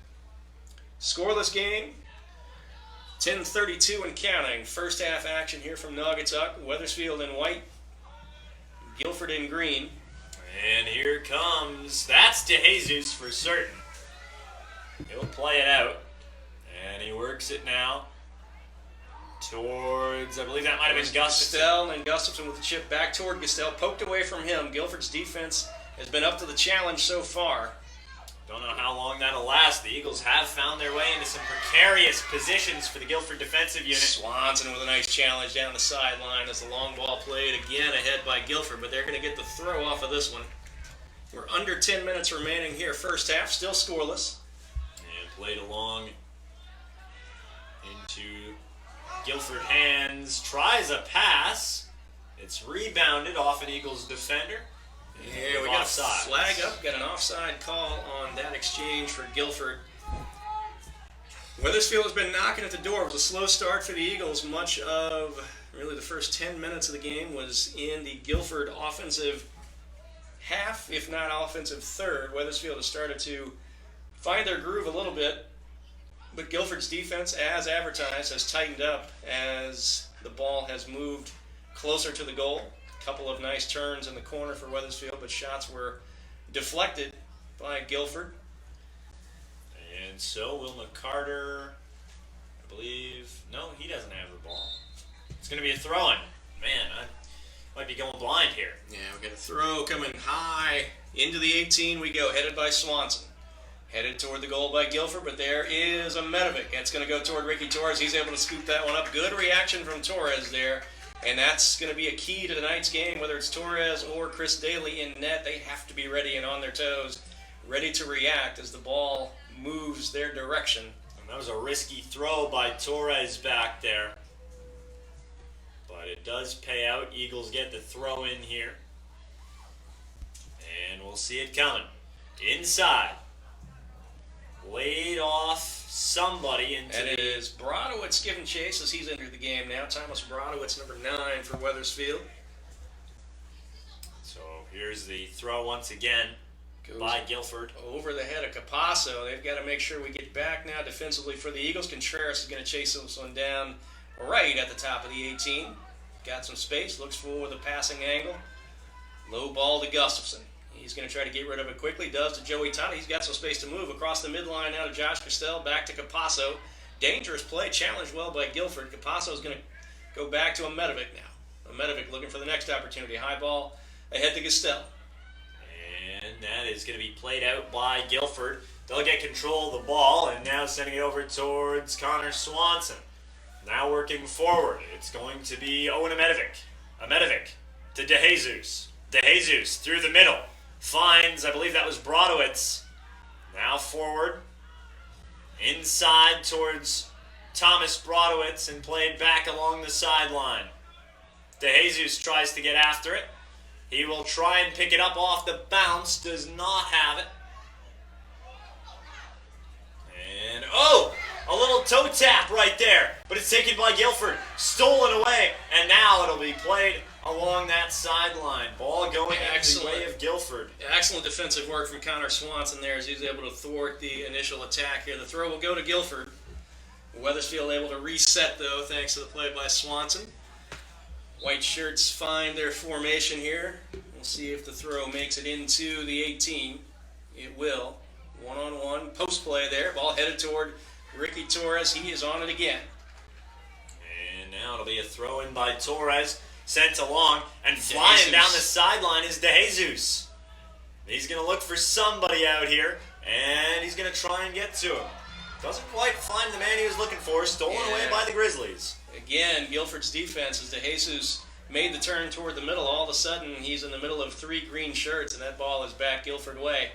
Scoreless game. 10:32 and counting. First half action here from Naugatuck. Wethersfield in white. Guilford in green. And here comes, that's DeJesus for certain. He'll play it out. And he works it now towards, I believe that might have been Gustafson. Gastel, and Gustafson with the chip back toward Gastel. Poked away from him. Guilford's defense has been up to the challenge so far. Don't know how long that'll last. The Eagles have found their way into some precarious positions for the Guilford defensive unit. Swanson with a nice challenge down the sideline as the long ball played again ahead by Guilford, but they're going to get the throw off of this one. We're under 10 minutes remaining here, first half, still scoreless. And played along into Guilford hands. Tries a pass. It's rebounded off an Eagles defender. Yeah, we got a flag up, got an offside call on that exchange for Guilford. Wethersfield has been knocking at the door. It was a slow start for the Eagles. Much of really the first 10 minutes of the game was in the Guilford offensive half, if not offensive third. Wethersfield has started to find their groove a little bit, but Guilford's defense, as advertised, has tightened up as the ball has moved closer to the goal. Couple of nice turns in the corner for Wethersfield, but shots were deflected by Guilford. And so Wilma Carter, I believe, no, he doesn't have the ball. It's going to be a throw-in. Man, I might be going blind here. Yeah, we got a throw coming high into the 18. We go, headed by Swanson. Headed toward the goal by Guilford, but there is a Medovic. That's going to go toward Ricky Torres. He's able to scoop that one up. Good reaction from Torres there. And that's going to be a key to tonight's game, whether it's Torres or Chris Daly in net. They have to be ready and on their toes, ready to react as the ball moves their direction. And that was a risky throw by Torres back there. But it does pay out. Eagles get the throw in here. And we'll see it coming. Inside. Laid off somebody into And it is Brodowitz giving chase as he's entered the game now. Thomas Brodowitz, number 9 for Wethersfield. So here's the throw once again by Guilford. Over the head of Capasso. They've got to make sure we get back now defensively for the Eagles. Contreras is going to chase this one down right at the top of the 18. Got some space. Looks for with a passing angle. Low ball to Gustafson. He's going to try to get rid of it quickly. Does to Joey Tata. He's got some space to move across the midline now to Josh Castell. Back to Capasso. Dangerous play. Challenged well by Guilford. Capasso is going to go back to a Medovic now. A Medovic looking for the next opportunity. High ball ahead to Castell. And that is going to be played out by Guilford. They'll get control of the ball and now sending it over towards Connor Swanson. Now working forward. It's going to be Owen Amedovic. Amedovic to DeJesus. DeJesus through the middle. Finds, I believe that was Brodowitz. Now forward. Inside towards Thomas Brodowitz and played back along the sideline. DeJesus tries to get after it. He will try and pick it up off the bounce. Does not have it. And, oh! A little toe tap right there. But it's taken by Guilford. Stolen away. And now it'll be played along that sideline. Ball going in the way of Guilford. Excellent defensive work from Connor Swanson there as he's able to thwart the initial attack here. The throw will go to Guilford. Wethersfield able to reset, though, thanks to the play by Swanson. White shirts find their formation here. We'll see if the throw makes it into the 18. It will. One-on-one. Post play there. Ball headed toward Ricky Torres. He is on it again. And now it'll be a throw in by Torres. Sent along, and flying down the sideline is DeJesus. He's going to look for somebody out here, and he's going to try and get to him. Doesn't quite find the man he was looking for. Stolen away by the Grizzlies. Again, Guilford's defense as DeJesus made the turn toward the middle. All of a sudden, he's in the middle of 3 green shirts, and that ball is back Guilford way.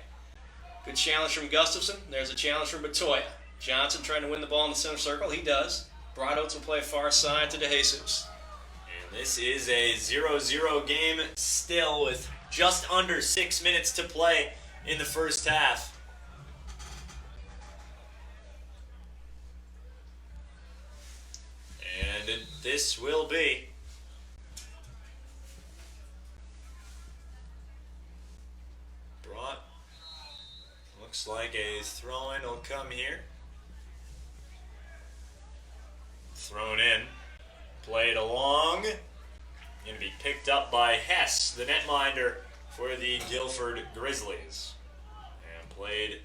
Good challenge from Gustafson. There's a challenge from Batoya. Johnson trying to win the ball in the center circle. He does. Brodowitz will play far side to DeJesus. This is a 0-0 game still with just under 6 minutes to play in the first half. And this will be brought. Looks like a throw-in will come here. Thrown in. Played along. Going to be picked up by Hess, the netminder for the Guilford Grizzlies. And played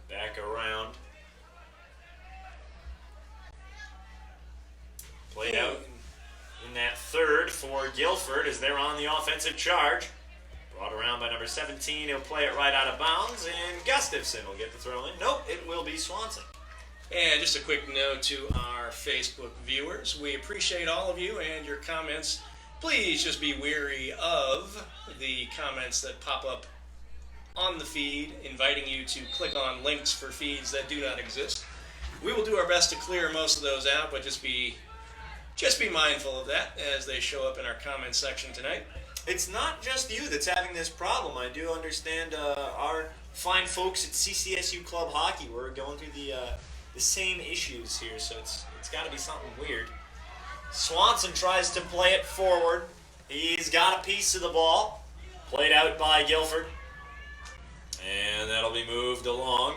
back around. Played out in that third for Guilford as they're on the offensive charge. Brought around by number 17. He'll play it right out of bounds. And Gustafson will get the throw in. Nope, it will be Swanson. And just a quick note to our Facebook viewers. We appreciate all of you and your comments. Please just be wary of the comments that pop up on the feed, inviting you to click on links for feeds that do not exist. We will do our best to clear most of those out, but just be mindful of that as they show up in our comment section tonight. It's not just you that's having this problem. I do understand our fine folks at CCSU Club Hockey. We're going through the same issues here, so it's got to be something weird. Swanson tries to play it forward. He's got a piece of the ball. Played out by Guilford. And that'll be moved along.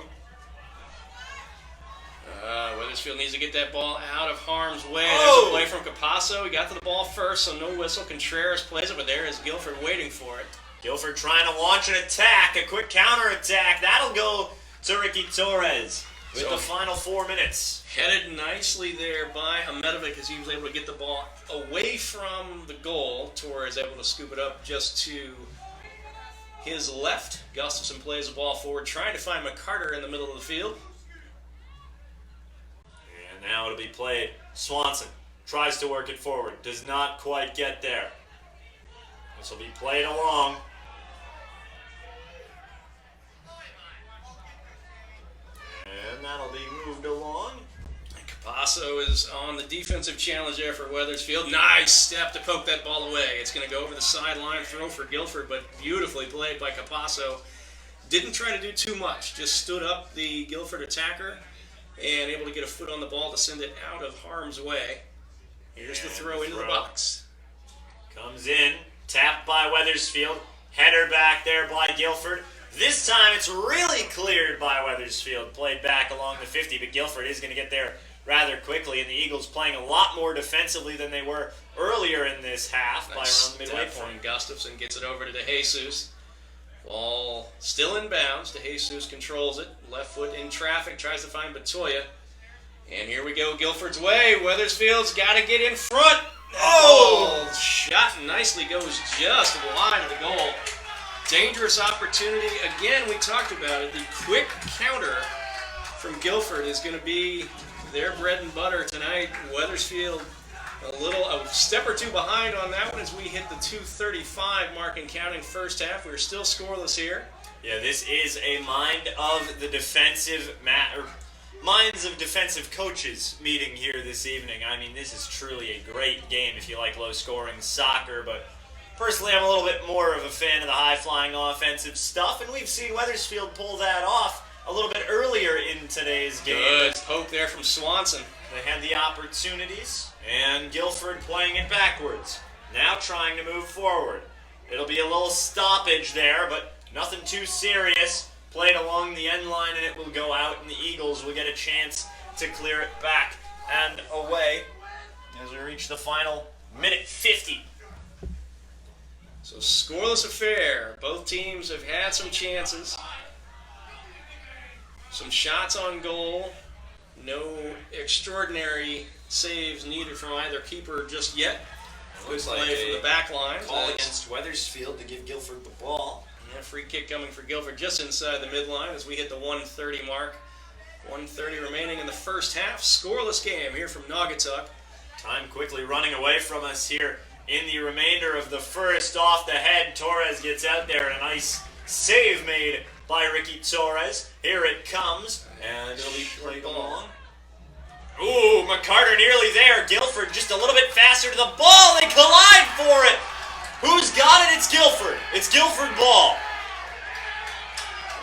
Wethersfield needs to get that ball out of harm's way. Oh! There's a play from Capasso. He got to the ball first, so no whistle. Contreras plays it, but there is Guilford waiting for it. Guilford trying to launch an attack, a quick counter attack. That'll go to Ricky Torres with the final 4 minutes. Headed nicely there by Ahmetovic as he was able to get the ball away from the goal. Torres able to scoop it up just to his left. Gustafson plays the ball forward, trying to find McCarter in the middle of the field. And now it'll be played. Swanson tries to work it forward, does not quite get there. This will be played along. And that'll be moved along. Capasso is on the defensive challenge there for Wethersfield. Nice step to poke that ball away. It's going to go over the sideline, throw for Guilford, but beautifully played by Capasso. Didn't try to do too much, just stood up the Guilford attacker and able to get a foot on the ball to send it out of harm's way. Here's the throw into the box. Comes in, tapped by Wethersfield. Header back there by Guilford. This time it's really cleared by Wethersfield. Played back along the 50, but Guilford is going to get there rather quickly, and the Eagles playing a lot more defensively than they were earlier in this half by around the midway point. Gustafson gets it over to De Jesus. Ball still in bounds. De Jesus controls it. Left foot in traffic, tries to find Batoya. And here we go, Guilford's way. Wethersfield's got to get in front. Oh! Shot nicely, goes just wide of the goal. Dangerous opportunity. Again, we talked about it. The quick counter from Guilford is going to be their bread and butter tonight. Wethersfield a step or two behind on that one as we hit the 2:35 mark and counting first half. We're still scoreless here. Yeah, this is a mind of the defensive minds of defensive coaches meeting here this evening. I mean, this is truly a great game if you like low-scoring soccer, but personally, I'm a little bit more of a fan of the high-flying offensive stuff, and we've seen Wethersfield pull that off a little bit earlier in today's game. Good poke there from Swanson. They had the opportunities, and Guilford playing it backwards. Now trying to move forward. It'll be a little stoppage there, but nothing too serious. Played along the end line, and it will go out, and the Eagles will get a chance to clear it back and away as we reach the final minute 50. So scoreless affair. Both teams have had some chances. Some shots on goal. No extraordinary saves needed from either keeper just yet. Good play from the back line. Call against Wethersfield to give Guilford the ball. Yeah, free kick coming for Guilford just inside the midline as we hit the 1:30 mark. 1:30 remaining in the first half. Scoreless game here from Naugatuck. Time quickly running away from us here in the remainder of the first. Off the head, Torres gets out there, and a nice save made by Ricky Torres. Here it comes, and it'll be played along. Ooh, McCarter nearly there. Guilford just a little bit faster to the ball. They collide for it. Who's got it? It's Guilford. It's Guilford ball.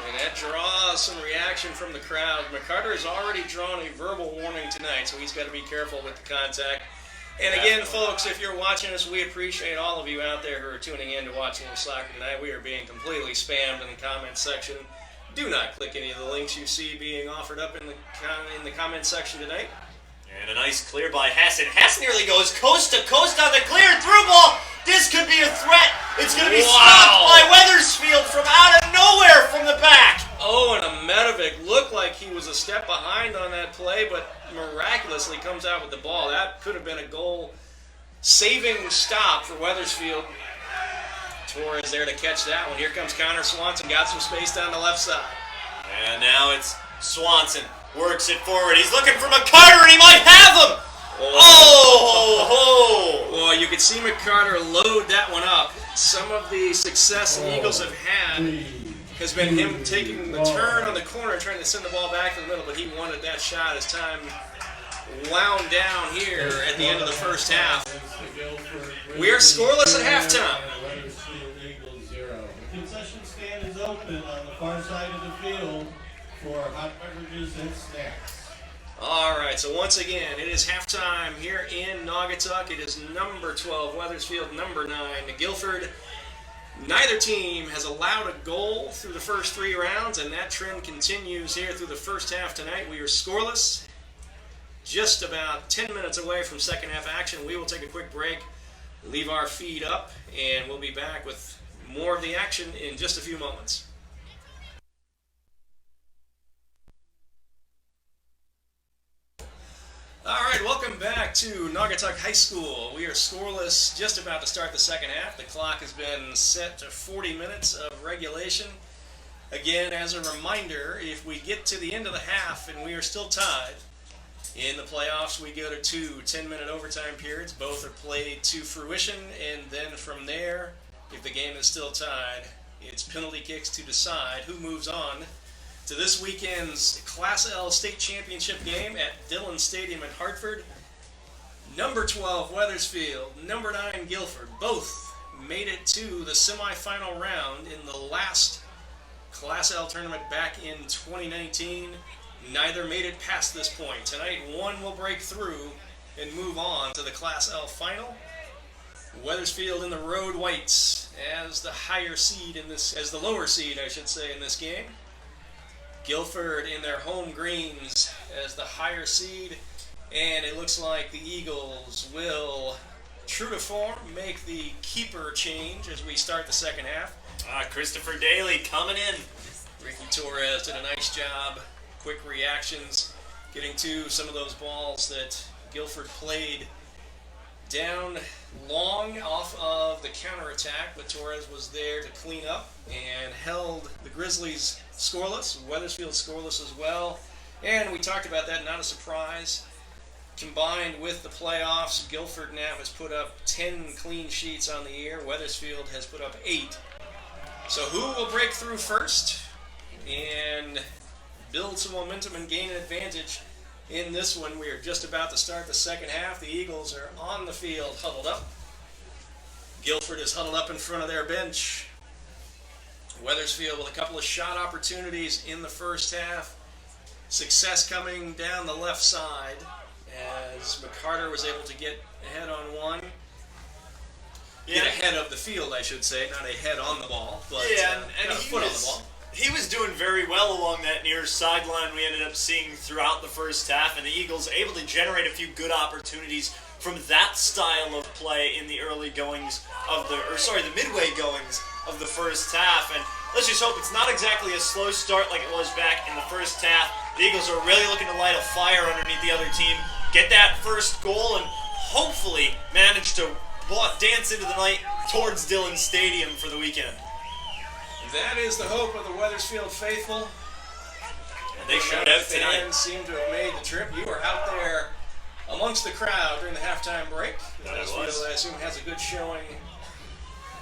And that draws some reaction from the crowd. McCarter has already drawn a verbal warning tonight, so he's got to be careful with the contact. And again, folks, if you're watching us, we appreciate all of you out there who are tuning in to watch a little soccer tonight. We are being completely spammed in the comments section. Do not click any of the links you see being offered up in the comment section tonight. And a nice clear by Hessen. Hessen nearly goes coast to coast on the clear through ball. This could be a threat. It's going to be stopped by Wethersfield from out of nowhere from the back. Oh, and Ahmetovic looked like he was a step behind on that play, but miraculously comes out with the ball. That could have been a goal-saving stop for Wethersfield. Torres there to catch that one. Here comes Connor Swanson. Got some space down the left side. And now it's Swanson. Works it forward. He's looking for McCarter, and he might have him. Oh! Well, you could see McCarter load that one up. Some of the success the Eagles have had has been him taking the turn on the corner, trying to send the ball back to the middle, but he wanted that shot as time wound down here at the end of the first half. We are scoreless at halftime. The concession stand is open on the far side of the field for hot beverages and snacks. All right, so once again, it is halftime here in Naugatuck. It is number 12, Wethersfield, number 9, Guilford. Neither team has allowed a goal through the first 3 rounds, and that trend continues here through the first half tonight. We are scoreless, just about 10 minutes away from second half action. We will take a quick break, leave our feed up, and we'll be back with More of the action in just a few moments. All right, welcome back to Naugatuck High School. We are scoreless, just about to start the second half. The clock has been set to 40 minutes of regulation. Again, as a reminder, if we get to the end of the half and we are still tied, in the playoffs we go to 2 10-minute overtime periods. Both are played to fruition, and then from there, if the game is still tied, it's penalty kicks to decide who moves on to this weekend's Class L State Championship game at Dillon Stadium in Hartford. Number 12, Wethersfield. Number 9, Guilford. Both made it to the semifinal round in the last Class L tournament back in 2019. Neither made it past this point. Tonight, one will break through and move on to the Class L final. Wethersfield in the road whites as the higher seed in this, as the lower seed, I should say, in this game. Guilford in their home greens as the higher seed, and it looks like the Eagles will, true to form, make the keeper change as we start the second half. Christopher Daly coming in. Ricky Torres did a nice job, quick reactions, getting to some of those balls that Guilford played down long off of the counterattack, but Torres was there to clean up and held the Grizzlies scoreless, Wethersfield scoreless as well. And we talked about that, not a surprise. Combined with the playoffs, Guilford now has put up 10 clean sheets on the year. Wethersfield has put up 8. So who will break through first and build some momentum and gain an advantage in this one? We are just about to start the second half. The Eagles are on the field, huddled up. Guilford is huddled up in front of their bench. Wethersfield with a couple of shot opportunities in the first half. Success coming down the left side as McCarter was able to get ahead on one. Get ahead of the field, I should say, not a head on the ball, but and got a foot on the ball. He was doing very well along that near sideline we ended up seeing throughout the first half, and the Eagles able to generate a few good opportunities from that style of play in the early goings of the midway goings of the first half. And let's just hope it's not exactly a slow start like it was back in the first half. The Eagles are really looking to light a fire underneath the other team, get that first goal, and hopefully manage to dance into the night towards Dillon Stadium for the weekend. That is the hope of the Wethersfield faithful. And they showed out tonight. Fans seem to have made the trip. You were out there amongst the crowd during the halftime break. Wethersfield, I assume, has a good showing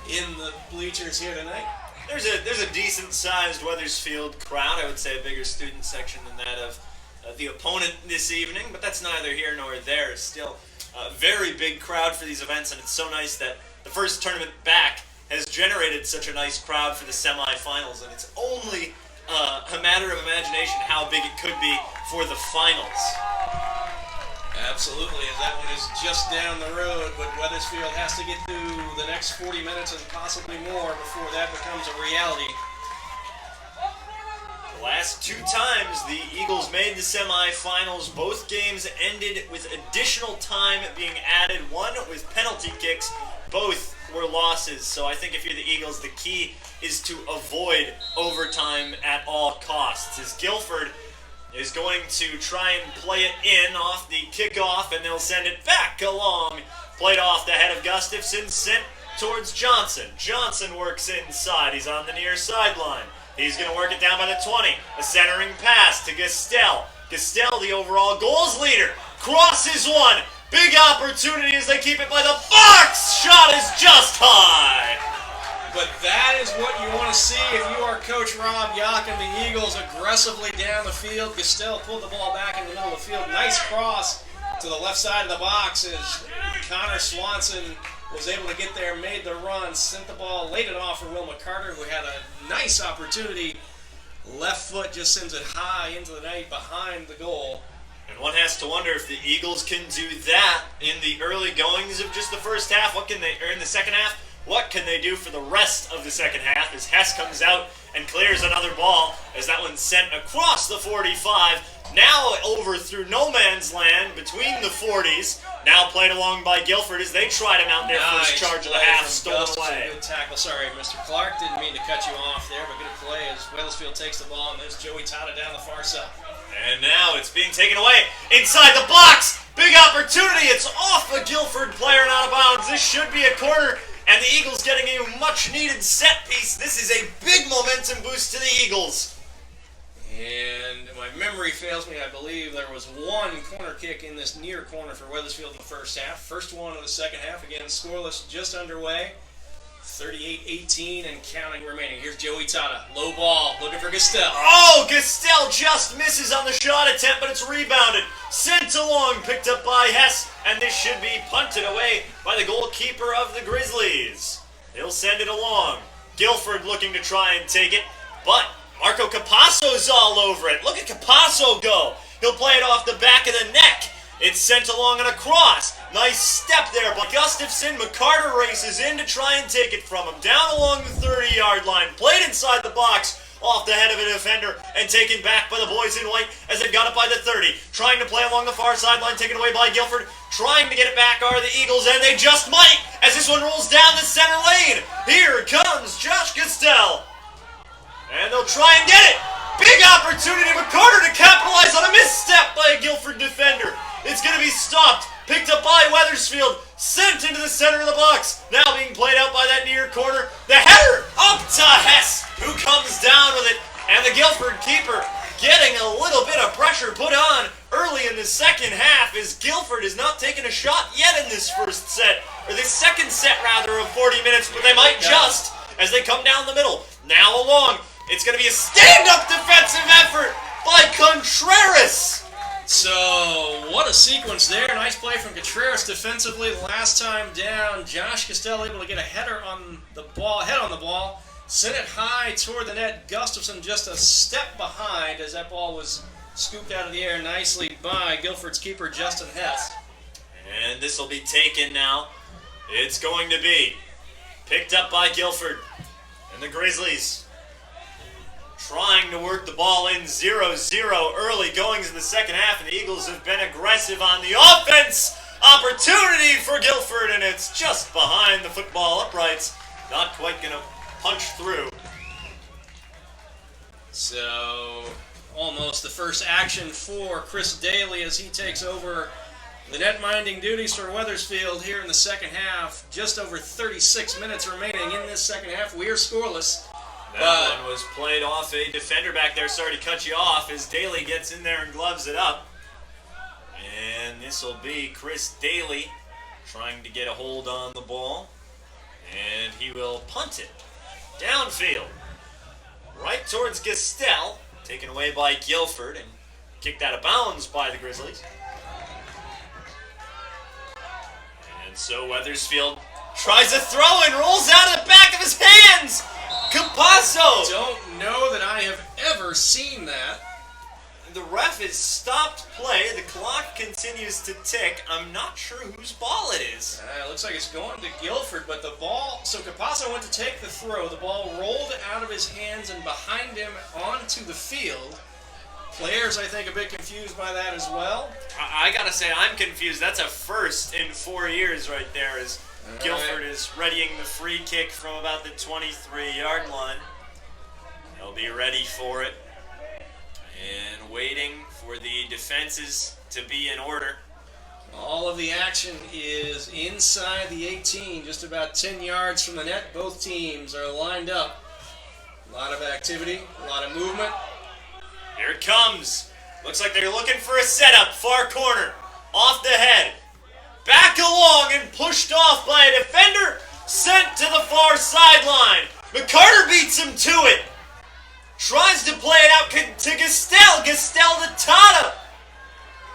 in the bleachers here tonight. There's a decent-sized Wethersfield crowd. I would say a bigger student section than that of the opponent this evening, but that's neither here nor there. Still a very big crowd for these events, and it's so nice that the first tournament back has generated such a nice crowd for the semifinals, and it's only a matter of imagination how big it could be for the finals. Absolutely, and that one is just down the road, but Wethersfield has to get through the next 40 minutes and possibly more before that becomes a reality. The last 2 times the Eagles made the semifinals, both games ended with additional time being added, one with penalty kicks. Both were losses, so I think if you're the Eagles, the key is to avoid overtime at all costs. As Guilford is going to try and play it in off the kickoff, and they'll send it back along. Played off the head of Gustafson, sent towards Johnson. Johnson works inside. He's on the near sideline. He's going to work it down by the 20. A centering pass to Gastel. Gastel, the overall goals leader, crosses one. Big opportunity as they keep it by the box. Shot is just high. But that is what you want to see if you are Coach Rob Yock and the Eagles aggressively down the field. Gastel pulled the ball back in the middle of the field. Nice cross to the left side of the box as Connor Swanson was able to get there, made the run, sent the ball, laid it off for Will McCarter, who had a nice opportunity. Left foot just sends it high into the net behind the goal. And one has to wonder if the Eagles can do that in the early goings of just the first half. Or in the second half? What can they do for the rest of the second half as Hess comes out and clears another ball as that one's sent across the 45 Now over through no man's land between the 40s. Now played along by Guilford as they try to mount their first charge of the half, stolen away. Good tackle. Sorry, Mr. Clark. Didn't mean to cut you off there, but good play as Wethersfield takes the ball, and there's Joey Tata down the far side. And now it's being taken away inside the box. Big opportunity. It's off a Guilford player and out of bounds. This should be a corner, and the Eagles getting a much-needed set piece. This is a big momentum boost to the Eagles. And my memory fails me. I believe there was one corner kick in this near corner for Wethersfield in the first half. First one of the second half. Again, scoreless, just underway. 38-18 and counting remaining. Here's Joey Tata. Low ball, looking for Gastel. Oh, Gastel just misses on the shot attempt, but it's rebounded. Sent along, picked up by Hess, and this should be punted away by the goalkeeper of the Grizzlies. He'll send it along. Guilford looking to try and take it, but Marco Capasso's all over it. Look at Capasso go. He'll play it off the back of the neck. It's sent along and across. Nice step there by Gustafson. McCarter races in to try and take it from him. Down along the 30-yard line. Played inside the box off the head of a defender and taken back by the boys in white as they've got it by the 30. Trying to play along the far sideline, taken away by Guilford. Trying to get it back are the Eagles, and they just might as this one rolls down the center lane. Here comes Josh Gastel. And they'll try and get it. Big opportunity, McCarter to capitalize on a misstep by a Guilford defender. It's going to be stopped. Picked up by Wethersfield. Sent into the center of the box. Now being played out by that near corner. The header up to Hess, who comes down with it. And the Guilford keeper getting a little bit of pressure put on early in the second half as Guilford has not taken a shot yet in this first set. Or this second set, rather, of 40 minutes. But they might just as they come down the middle. Now along. It's going to be a stand-up defensive effort by Contreras. So, what a sequence there. Nice play from Contreras defensively. Last time down, Josh Gastel able to get a header on the ball, head on the ball. Sent it high toward the net. Gustafson just a step behind as that ball was scooped out of the air nicely by Guilford's keeper, Justin Hess. And this will be taken now. It's going to be picked up by Guilford. And the Grizzlies trying to work the ball in 0-0 early goings in the second half, and the Eagles have been aggressive on the offense. Opportunity for Guilford, and it's just behind the football uprights. Not quite going to punch through. So, almost the first action for Chris Daly as he takes over the net-minding duties for Wethersfield here in the second half. Just over 36 minutes remaining in this second half. We are scoreless. That one was played off a defender back there. Sorry to cut you off as Daly gets in there and gloves it up. And this will be Chris Daly trying to get a hold on the ball. And he will punt it downfield. Right towards Gastel. Taken away by Guilford and kicked out of bounds by the Grizzlies. And so Wethersfield tries a throw and rolls out of the back of his hands. Capasso! Don't know that I have ever seen that. The ref has stopped play. The clock continues to tick. I'm not sure whose ball it is. It looks like it's going to Guilford, but the ball... So Capasso went to take the throw. The ball rolled out of his hands and behind him onto the field. Players, I think, a bit confused by that as well. I gotta say, I'm confused. That's a first in 4 years right there as Guilford is readying the free kick from about the 23-yard line. They'll be ready for it. And waiting for the defenses to be in order. All of the action is inside the 18, just about 10 yards from the net. Both teams are lined up. A lot of activity, a lot of movement. Here it comes. Looks like they're looking for a setup. Far corner. Off the head. Back along and pushed off by a defender. Sent to the far sideline. McCarter beats him to it. Tries to play it out to Gastel. Gastel to Tata.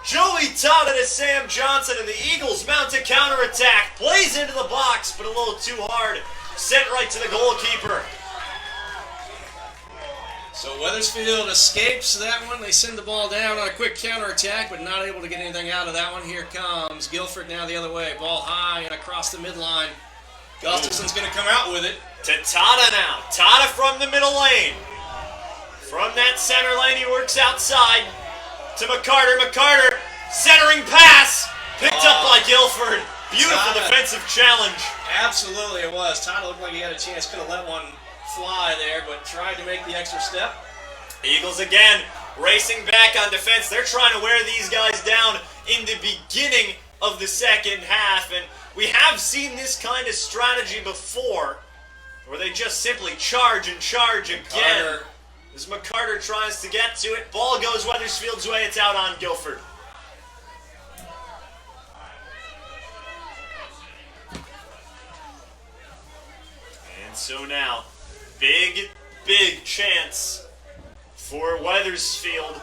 Joey Tata to Sam Johnson, and the Eagles mount a counterattack. Plays into the box, but a little too hard. Sent right to the goalkeeper. So Wethersfield escapes that one. They send the ball down on a quick counterattack, but not able to get anything out of that one. Here comes Guilford now the other way. Ball high and across the midline. Gustafson's going to come out with it. To Tata now. Tata from the middle lane. From that center lane, he works outside. to McCarter. McCarter, centering pass, picked up by Guilford. Beautiful Tata. defensive challenge. Absolutely it was. Tata looked like he had a chance, could have let one fly there, but tried to make the extra step. Eagles again, racing back on defense. They're trying to wear these guys down in the beginning of the second half, and we have seen this kind of strategy before, where they just simply charge and charge again. McCarter. As McCarter tries to get to it, ball goes Wethersfield's way. It's out on Guilford. And so now, big chance for Wethersfield.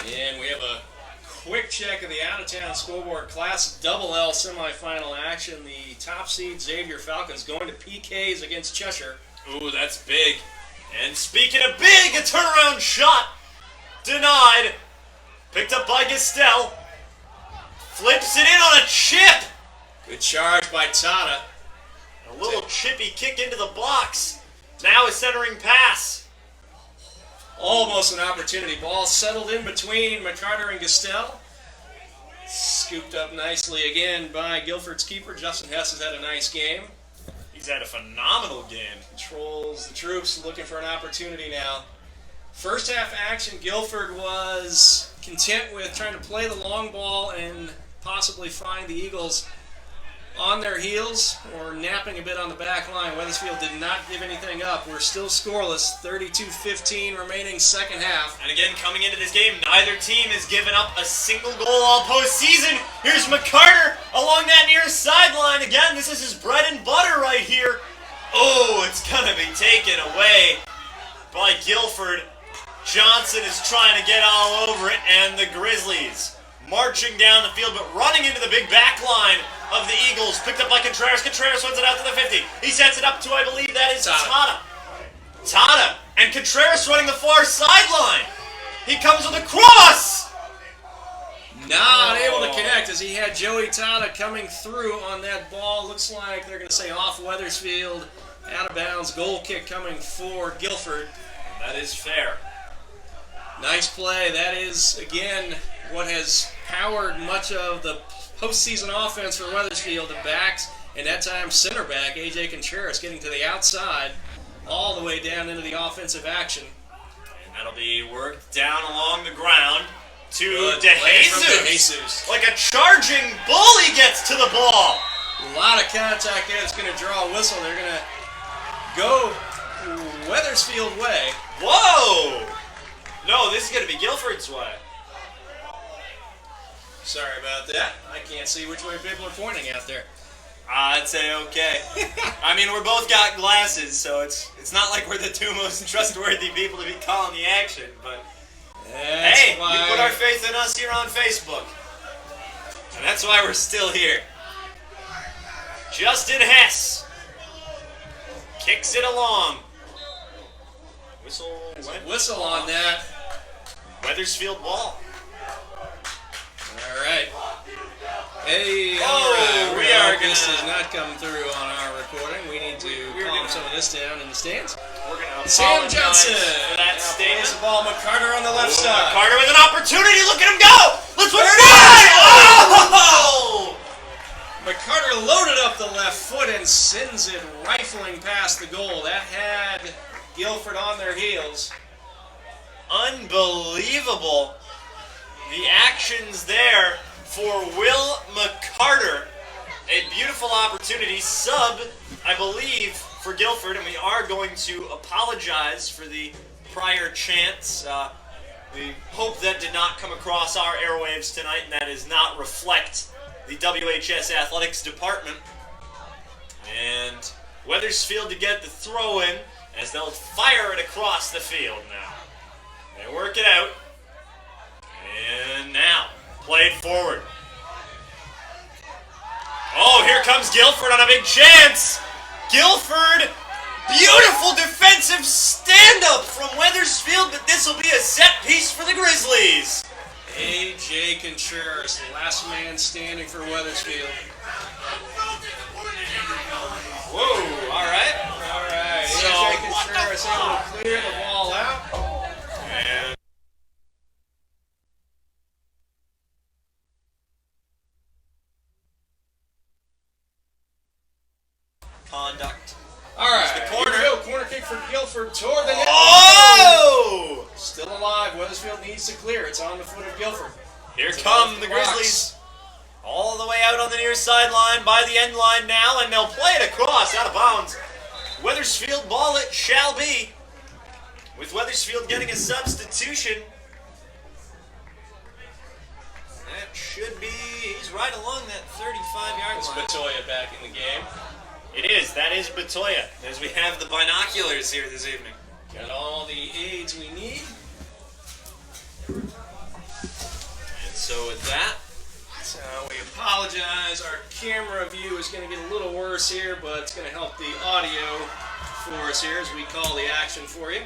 And we have a quick check of the out-of-town scoreboard. Class Double L semifinal action. The top seed Xavier Falcons going to PKs against Cheshire. Ooh, that's big. And speaking of big, a turnaround shot denied. Picked up by Gastel. Flips it in on a chip. Good charge by Tata. A little chippy kick into the box. Now a centering pass. Almost an opportunity. Ball settled in between McCarter and Gastel. Scooped up nicely again by Guilford's keeper. Justin Hess has had a nice game. He's had a phenomenal game. Controls the troops, looking for an opportunity now. First half action, Guilford was content with trying to play the long ball and possibly find the Eagles on their heels or napping a bit on the back line. Wethersfield did not give anything up. We're still scoreless, 32-15 remaining second half. And again, coming into this game, neither team has given up a single goal all postseason. Here's McCarter along that near sideline. Again, this is his bread and butter right here. Oh, it's going to be taken away by Guilford. Johnson is trying to get all over it, and the Grizzlies marching down the field, but running into the big back line of the Eagles. Picked up by Contreras. Contreras runs it out to the 50. He sets it up to, I believe that is Tata. Tata. And Contreras running the far sideline. He comes with a cross. Not able to connect as he had Joey Tata coming through on that ball. Looks like they're going to say off Wethersfield. Out of bounds. Goal kick coming for Guilford. That is fair. Nice play. That is, again, what has powered much of the postseason offense for Wethersfield. The backs, and that time center back, A.J. Contreras, getting to the outside, all the way down into the offensive action. And that'll be worked down along the ground to Good De play from De Jesus. Jesus. Like a charging bull, he gets to the ball. A lot of contact there. It's going to draw a whistle. They're going to go Wethersfield way. Whoa! No, this is going to be Guilford's way. Sorry about that. I can't see which way people are pointing out there. I'd say okay. I mean, we're both got glasses, so it's not like we're the two most trustworthy people to be calling the action, but That's hey, why you put our faith in us here on Facebook. And that's why we're still here. Justin Hess kicks it along. Whistle went whistle on that. Wethersfield ball. All right. Hey, Oh, all right. we are This gonna- does not come through on our recording. We need to calm gonna- some of this down in the stands. We're going to Sam apologize Johnson. for that Now statement. plays the ball. McCarter on the left side. Carter with an opportunity. Look at him go. Let's win it. Oh! McCarter loaded up the left foot and sends it rifling past the goal. That had Guilford on their heels. Unbelievable. The actions there for Will McCarter. A beautiful opportunity. Sub, I believe, for Guilford, and we are going to apologize for the prior chants. We hope that did not come across our airwaves tonight, and that does not reflect the WHS athletics department. And Wethersfield to get the throw in as they'll fire it across the field now. They work it out. And now, played forward. Oh, here comes Guilford on a big chance. Guilford, beautiful defensive stand-up from Wethersfield, but this will be a set piece for the Grizzlies. A.J. Contreras, last man standing for Wethersfield. Whoa, all right. All right. So, A.J. Contreras able to clear the ball out. And conduct. All right, the corner. here we go. Corner kick for Guilford toward the net. Oh! Still alive. Weathersfield needs to clear. It's on the foot of Guilford. Here It's come off the box. Grizzlies. All the way out on the near sideline by the end line now, and they'll play it across, out of bounds. Weathersfield ball it shall be. With Weathersfield getting a substitution. That should be, he's right along that 35-yard It's line. Batoya back in the game. It is, that is Batoya, as we have the binoculars here this evening. Got all the aids we need. And so with that, So we apologize. Our camera view is going to get a little worse here, but it's going to help the audio for us here as we call the action for you.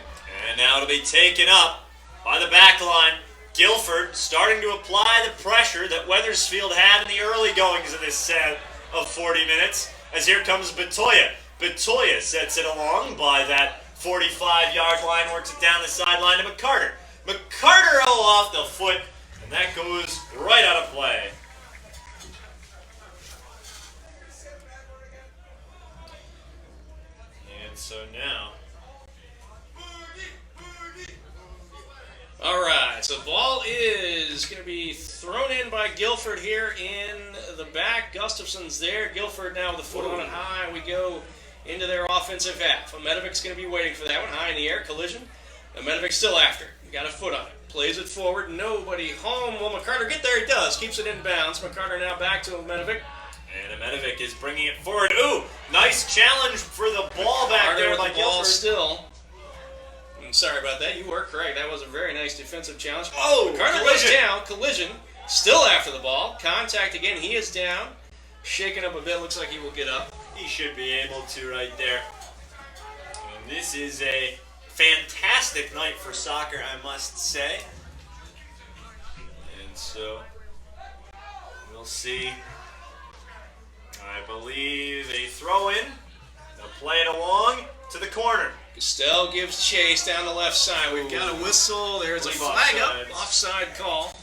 and now it'll be taken up by the back line. Guilford starting to apply the pressure that Weathersfield had in the early goings of this set of 40 minutes. As here comes Batoya. Batoya sets it along by that 45-yard line, works it down the sideline to McCarter. McCarter off the foot, and that goes right out of play. And so now, All right, so the ball is going to be thrown in by Guilford here in the back. Gustafson's there. Guilford now with the foot on it high. We go into their offensive half. Medevic's going to be waiting for that one. High in the air, collision. Medevic's still after. Got a foot on it. Plays it forward. Nobody home. Will McCarter get there? He does. Keeps it in bounds. McCarter now back to Medevic. and Medevic is bringing it forward. Ooh, nice challenge for the ball back there with by the ball Guilford. still. I'm sorry about that. You were correct. That was a very nice defensive challenge. Oh, McCarter goes collision. down. Collision. Still after the ball. Contact again. He is down. Shaking up a bit. Looks like he will get up. He should be able to right there. And this is a fantastic night for soccer, I must say. And so, we'll see. I believe a throw-in. They'll play it along to the corner. Castell gives chase down the left side. We've got a whistle. There's a Believe flag offside. up. Offside call.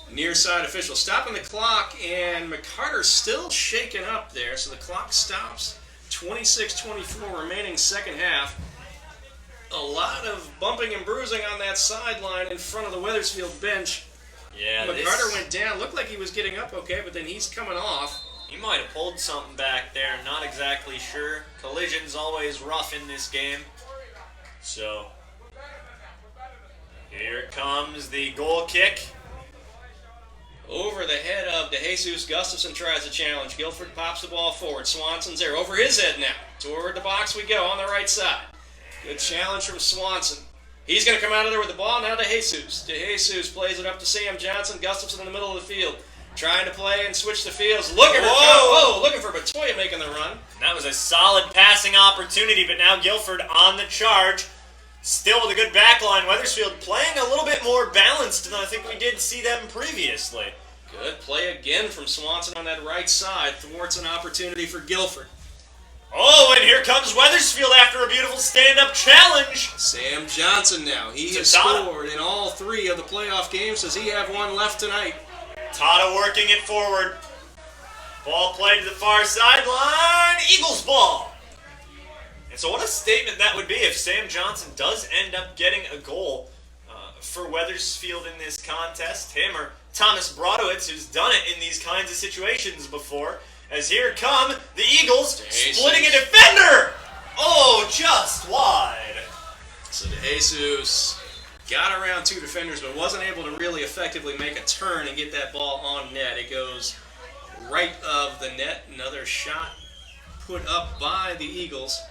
Near side official stopping the clock, and McCarter's still shaken up there, so the clock stops. 26-24 remaining second half. A lot of bumping and bruising on that sideline in front of the Weathersfield bench. Yeah, McCarter went down. Looked like he was getting up okay, but then he's coming off. He might have pulled something back there. Not exactly sure. Collision's always rough in this game. So, here comes the goal kick. Over the head of DeJesus. Gustafson tries to challenge. Guilford pops the ball forward. Swanson's there. Over his head now. Toward the box we go on the right side. Good challenge from Swanson. He's going to come out of there with the ball now to DeJesus. DeJesus plays it up to Sam Johnson. Gustafson in the middle of the field. Trying to play and switch the fields. Looking for looking for Batoya making the run. And that was a solid passing opportunity, but now Guilford on the charge. Still with a good back line. Weathersfield playing a little bit more balanced than I think we did see them previously. Good play again from Swanson on that right side. Thwarts an opportunity for Guilford. Oh, and here comes Weathersfield after a beautiful stand-up challenge. Sam Johnson now. He has Tata. scored in all three of the playoff games. Does he have one left tonight? Tata working it forward. Ball played to the far sideline. Eagles ball. And so what a statement that would be if Sam Johnson does end up getting a goal for Weathersfield in this contest. Him or Thomas Brodowitz, who's done it in these kinds of situations before. As here come the Eagles, splitting a defender. Oh, just wide. So DeJesus got around two defenders, but wasn't able to really effectively make a turn and get that ball on net. It goes right of the net. Another shot put up by the Eagles.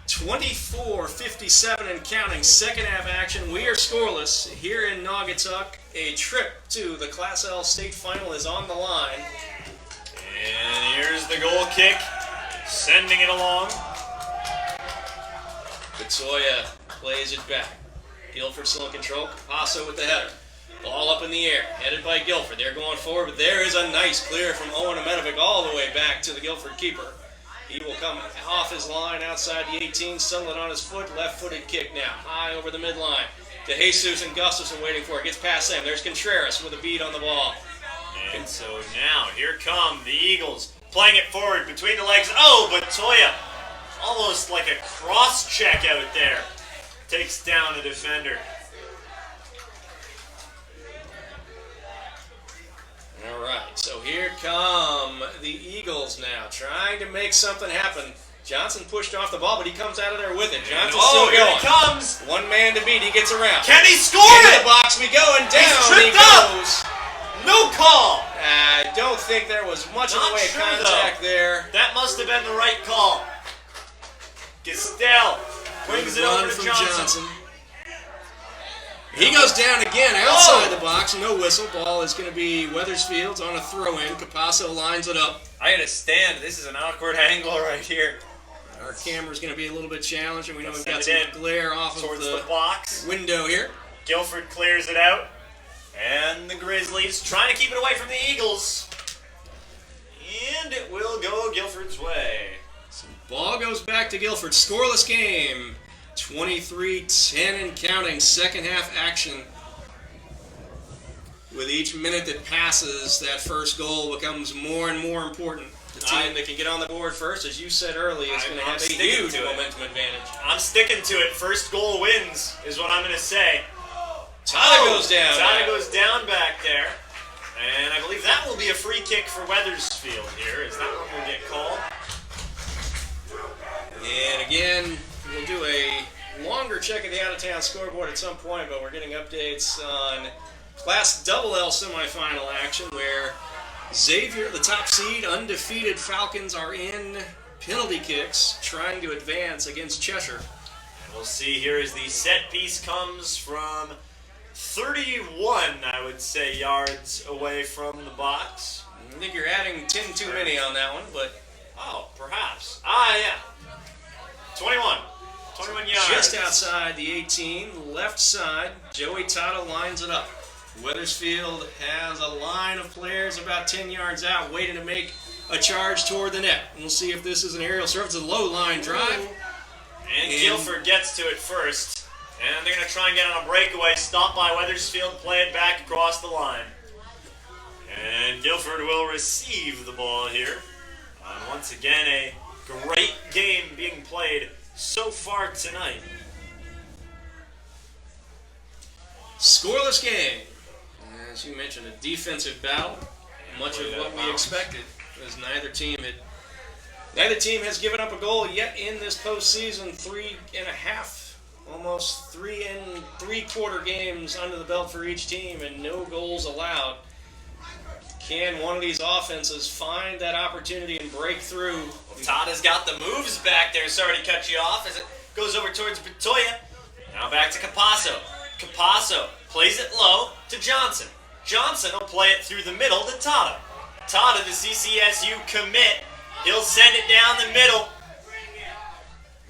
24-57 and counting. Second half action. We are scoreless here in Naugatuck. A trip to the Class L state final is on the line. And here's the goal kick, sending it along. Batoya plays it back. Guilford still in control. Capasso with the header. Ball up in the air, headed by Guilford. They're going forward, but there is a nice clear from Owen Medevic all the way back to the Guilford keeper. He will come off his line outside the 18, settle it on his foot, left-footed kick now, high over the midline. DeJesus and Gustafson waiting for it. Gets past them. There's Contreras with a beat on the ball. And so now, here come the Eagles, playing it forward between the legs. Oh, Batoya Almost like a cross check out there. Takes down a defender. All right, so here come the Eagles now, trying to make something happen. Johnson pushed off the ball, but he comes out of there with it. Johnson's still here going. he comes. One man to beat. He gets around. Can he score Into it? the box we go, and down he tripped up. goes. No call. I don't think there was much in Not the way of sure, contact there. That must have been the right call. Gestel brings it Run over to from Johnson. He goes down again outside the box. No whistle. Ball is going to be Weathersfield's on a throw-in. Capasso lines it up. I gotta stand. This is an awkward angle right here. Our camera's going to be a little bit challenging. We know we've Send got it some in glare off of Towards the the box. window here. Guilford clears it out. And the Grizzlies trying to keep it away from the Eagles. And it will go Guilford's way. Ball goes back to Guilford. Scoreless game. 23-10 and counting. Second half action. With each minute that passes, that first goal becomes more and more important. The team that can get on the board first, as you said earlier, is going to have a huge momentum advantage. I'm sticking to it. First goal wins is what I'm going to say. Tada goes down. Tada now. goes down back there. And I believe that will be a free kick for Weathersfield here. Is that one will get called? And again, we'll do a longer check of the out-of-town scoreboard at some point, but we're getting updates on Class L semifinal action where Xavier, the top seed, undefeated Falcons are in penalty kicks trying to advance against Cheshire. And we'll see here as the set piece comes from 31, I would say, yards away from the box. I think you're adding 10 too many on that one, but Oh, perhaps. Ah, yeah. 21. 21 yards. just outside the 18, left side, Joey Tada lines it up. Weathersfield has a line of players about 10 yards out waiting to make a charge toward the net. We'll see if this is an aerial serve. It's a low line drive. And Guilford gets to it first. And they're going to try and get on a breakaway. Stop by Weathersfield, play it back across the line. And Guilford will receive the ball here. And once again, a great game being played so far tonight. Scoreless game. As you mentioned, a defensive battle. Much of what we expected, as neither team has given up a goal yet in this postseason. 3.5, almost 3 3/4 games under the belt for each team, and no goals allowed. Can one of these offenses find that opportunity and break through? Tada's got the moves back there. Sorry to cut you off as it goes over towards Batoya. Now back to Capasso. Capasso plays it low to Johnson. Johnson will play it through the middle to Tada. Tada, the CCSU commit. He'll send it down the middle.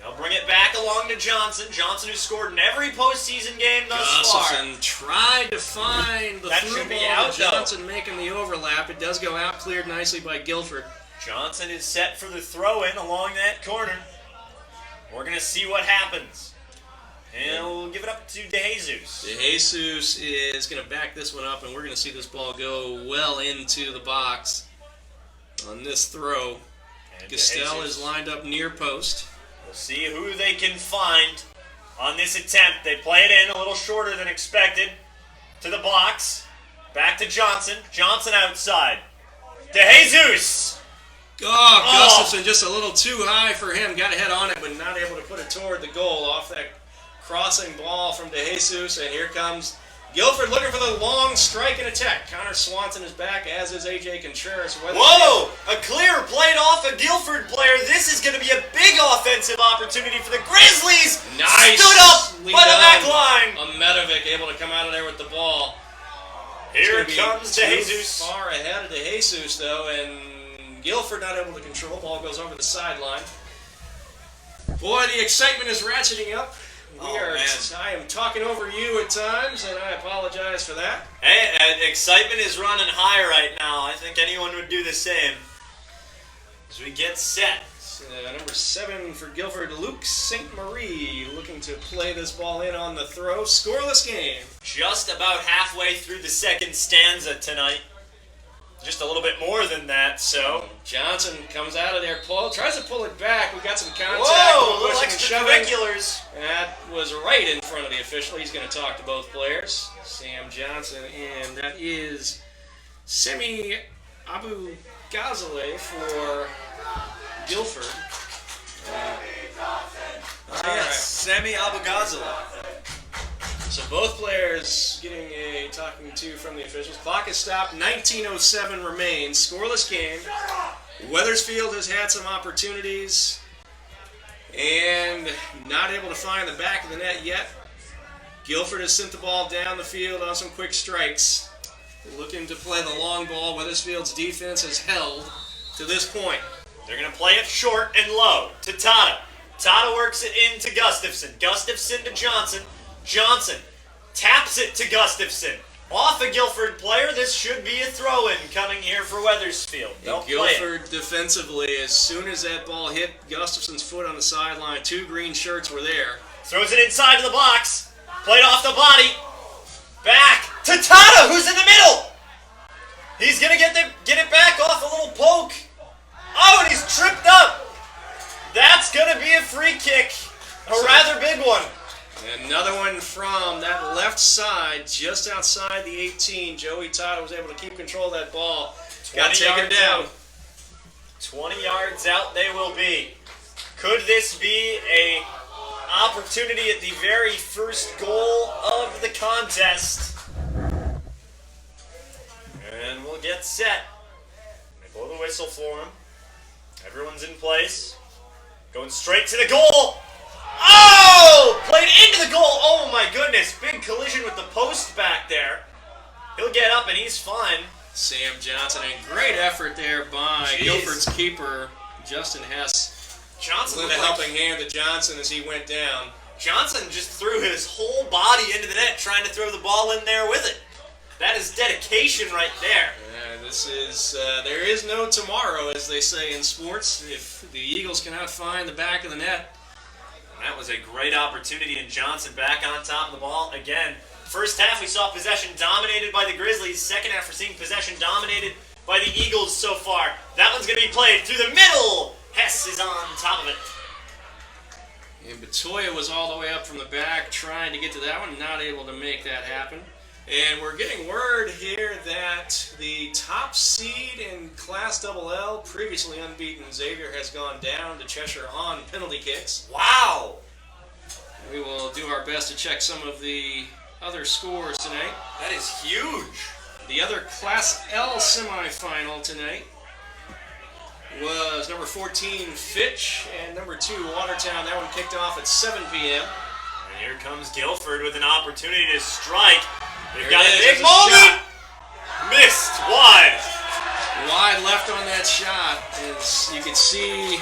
They'll bring it back along to Johnson. Johnson, who scored in every postseason game thus far. Gustafson tried to find the That through should be ball, out, but though. Johnson making the overlap. It does go out, cleared nicely by Guilford. Johnson is set for the throw-in along that corner. We're going to see what happens. And we'll give it up to DeJesus. DeJesus is going to back this one up, and we're going to see this ball go well into the box on this throw. And Gestel DeJesus. is lined up near post. We'll see who they can find on this attempt. They play it in a little shorter than expected. To the box. Back to Johnson. Johnson outside. DeJesus! Gustafson just a little too high for him. Got a head on it, but not able to put it toward the goal off that crossing ball from DeJesus. And here comes Guilford looking for the long strike and attack. Connor Swanson is back, as is A.J. Contreras. Whoa! A clear played off a Guilford player. This is going to be a big offensive opportunity for the Grizzlies. Nice. Stood up by the back line. Medovic able to come out of there with the ball. Here It's gonna be comes too DeJesus. far ahead of DeJesus, though, and Guilford not able to control. Ball goes over the sideline. Boy, the excitement is ratcheting up. I am talking over you at times, and I apologize for that. Hey, excitement is running high right now. I think anyone would do the same. As we get set. Number 7 for Guilford, Luke St. Marie, looking to play this ball in on the throw. Scoreless game. Just about halfway through the second stanza tonight. just a little bit more than that, so. Johnson comes out of there, tries to pull it back. We got some contact. Whoa, little pushing and shoving. extracurriculars. That was right in front of the official. He's going to talk to both players. Sam Johnson, and that is Semi Abu Ghazaleh for Guilford. Yes, Semi Abu Ghazaleh. So both players getting a talking to from the officials. Clock is stopped. 19:07 remains. Scoreless game. Weathersfield has had some opportunities and not able to find the back of the net yet. Guilford has sent the ball down the field on some quick strikes. Looking to play the long ball. Weathersfield's defense has held to this point. They're going to play it short and low to Tata. Tata works it into Gustafson. Gustafson to Johnson. Johnson taps it to Gustafson. Off a Guilford player. This should be a throw-in coming here for Weathersfield. They'll play it. Guilford defensively, as soon as that ball hit Gustafson's foot on the sideline, two green shirts were there. Throws it inside of the box. Played off the body. Back to Tata, who's in the middle. He's going to get it back off a little poke. Oh, and he's tripped up. That's going to be a free kick. A rather big one. Another one from that left side, just outside the 18. Joey Tata was able to keep control of that ball. Got taken down. 20 yards out they will be. Could this be a opportunity at the very first goal of the contest? And we'll get set. They blow the whistle for him. Everyone's in place. Going straight to the goal. Oh! Played into the goal. Oh my goodness. Big collision with the post back there. He'll get up and he's fine. Sam Johnson, and great effort there by Guilford's keeper, Justin Hess. Johnson Lent a helping hand to Johnson as he went down. Johnson just threw his whole body into the net trying to throw the ball in there with it. That is dedication right there. This is, there is no tomorrow, as they say in sports, if the Eagles cannot find the back of the net. That was a great opportunity, and Johnson back on top of the ball again. First half, we saw possession dominated by the Grizzlies. Second half, we're seeing possession dominated by the Eagles so far. That one's going to be played through the middle. Hess is on top of it. And Batoya was all the way up from the back trying to get to that one, not able to make that happen. And we're getting word here that the top seed in Class LL, previously unbeaten Xavier, has gone down to Cheshire on penalty kicks. Wow. We will do our best to check some of the other scores tonight. That is huge. The other Class L semifinal tonight was number 14, Fitch, and number 2, Watertown. That one kicked off at 7 p.m. And here comes Guilford with an opportunity to strike. They've There got it a is. big There's a moment. Missed wide. Wide left on that shot. As you can see,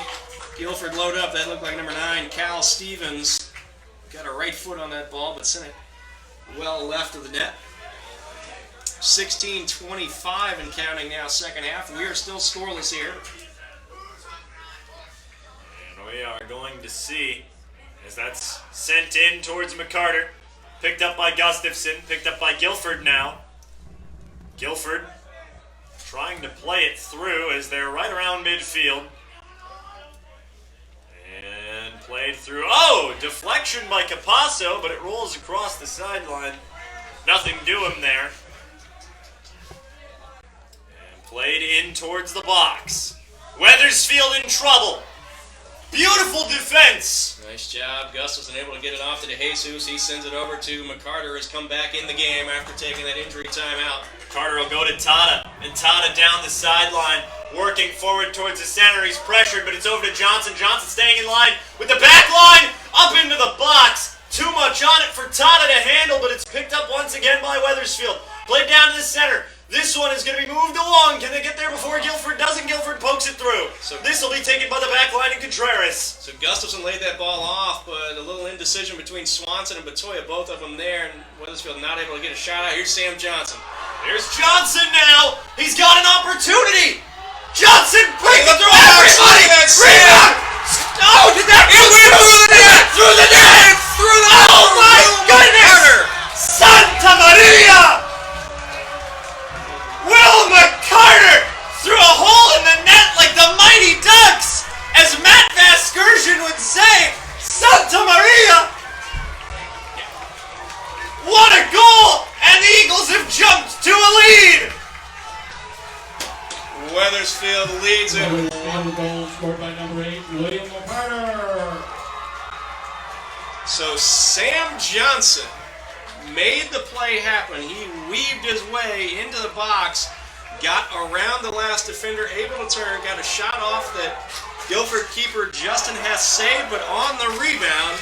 Guilford load up. That looked like number 9, Cal Stevens. Got a right foot on that ball, but sent it well left of the net. 16:25 and counting now, second half. We are still scoreless here. And we are going to see as that's sent in towards McCarter. Picked up by Gustafson, picked up by Guilford now. Guilford trying to play it through as they're right around midfield. And played through. Oh, deflection by Capasso, but it rolls across the sideline. Nothing to him there. And played in towards the box. Weathersfield in trouble. Beautiful defense. Nice job. Gustafson able to get it off to DeJesus. He sends it over to McCarter, has come back in the game after taking that injury timeout. Carter will go to Tata, and Tata down the sideline, working forward towards the center. He's pressured, but it's over to Johnson. Johnson staying in line with the back line, up into the box. Too much on it for Tata to handle, but it's picked up once again by Weathersfield. Played down to the center. This one is going to be moved along. Can they get there before Guilford doesn't? Guilford pokes it through. So this will be taken by the back line and Contreras. So Gustafson laid that ball off, but a little indecision between Swanson and Batoya, both of them there, and Weathersfield not able to get a shot out. Here's Sam Johnson. Here's Johnson now. He's got an opportunity. Johnson breaking through everybody. Rebound. Oh, did that go through the net? Through the net. Through the net. Oh my goodness. Santa Maria. Will McCarter Weathersfield leads it. Weathersfield goal scored by number 8, William Carter. So Sam Johnson made the play happen. He weaved his way into the box, got around the last defender, able to turn, got a shot off that Guilford keeper Justin Hess saved, but on the rebound,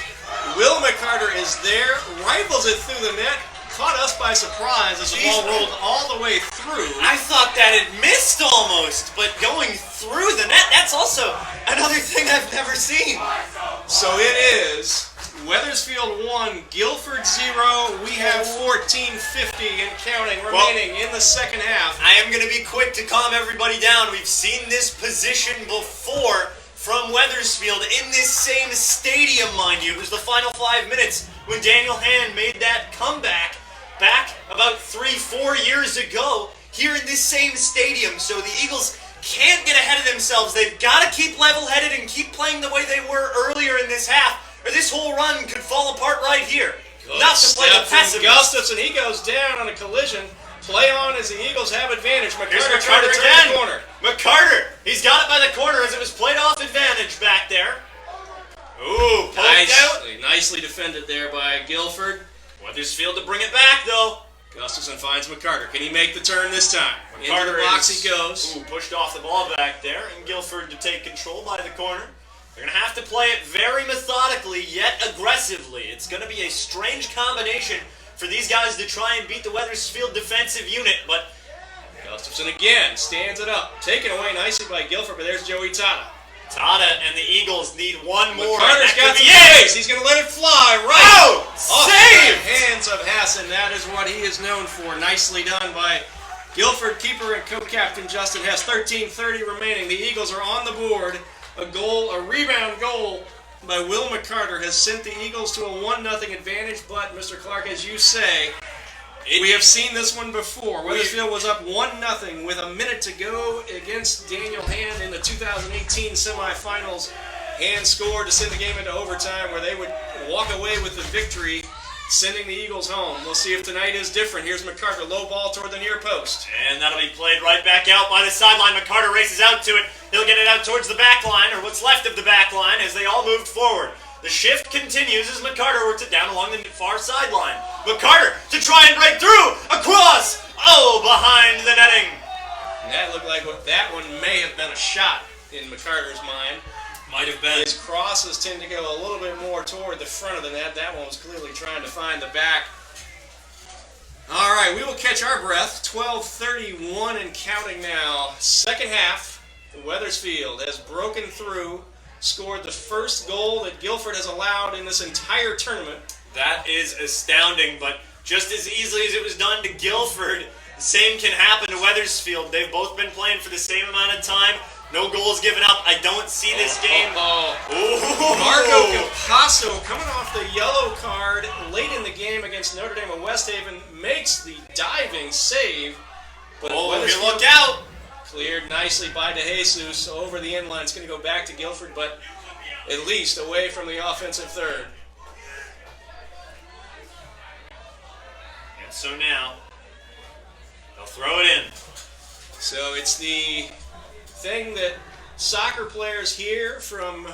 Will McCarter is there, rifles it through the net, caught us by surprise as the ball rolled all the way through. I thought that it missed almost, but going through the net, that's also another thing I've never seen. So it is Weathersfield 1, Guilford 0. We have 14:50 and counting remaining in the second half. I am going to be quick to calm everybody down. We've seen this position before from Weathersfield in this same stadium, mind you. It was the final 5 minutes when Daniel Hand made that comeback back about 3-4 years ago here in this same stadium. So the Eagles can't get ahead of themselves. They've got to keep level-headed and keep playing the way they were earlier in this half, or this whole run could fall apart right here. Not to play the pessimist. Gustafson, he goes down on a collision. Play on as the Eagles have advantage. Here's McCarter trying to McCarter turn the again. corner. McCarter, he's got it by the corner as it was played off advantage back there. Ooh, poked out. Nicely defended there by Guilford. Weathersfield to bring it back though. Gustafson finds McCarter. Can he make the turn this time? Into McCarter the box is- he goes. Ooh, pushed off the ball back there, and Guilford to take control by the corner. They're going to have to play it very methodically, yet aggressively. It's going to be a strange combination for these guys to try and beat the Weathersfield defensive unit, but Gustafson again stands it up. Taken away nicely by Guilford, but there's Joey Tata. Tata and the Eagles need one more. McCarter's and that got could some be it. space. He's going to let it fly right Oh, off saved! the hands of Hassan. That is what he is known for. Nicely done by Guilford keeper and co-captain Justin Hess. 13:30 remaining. The Eagles are on the board. A rebound goal by Will McCarter has sent the Eagles to a 1-0 advantage. But Mr. Clark, as you say, we have seen this one before. Weathersfield was up 1-0 with a minute to go against Daniel Hand in the 2018 semifinals. Hand scored to send the game into overtime where they would walk away with the victory, sending the Eagles home. We'll see if tonight is different. Here's McCarter, low ball toward the near post. And that'll be played right back out by the sideline. McCarter races out to it. He'll get it out towards the back line, or what's left of the back line, as they all moved forward. The shift continues as McCarter works it down along the far sideline. McCarter to try and break through, across, behind the netting. And that looked like that one may have been a shot in McCarter's mind. Might have been. His crosses tend to go a little bit more toward the front of the net. That one was clearly trying to find the back. All right, we will catch our breath. 12:31 and counting now. Second half, Weathersfield has broken through, scored the first goal that Guilford has allowed in this entire tournament. That is astounding, but just as easily as it was done to Guilford, the same can happen to Weathersfield. They've both been playing for the same amount of time. No goals given up. I don't see this game. Marco Capasso, coming off the yellow card late in the game against Notre Dame of West Haven, makes the diving save. But You look out. Cleared nicely by DeJesus over the end line. It's going to go back to Guilford, but at least away from the offensive third. And so now, they'll throw it in. So it's the thing that soccer players hear from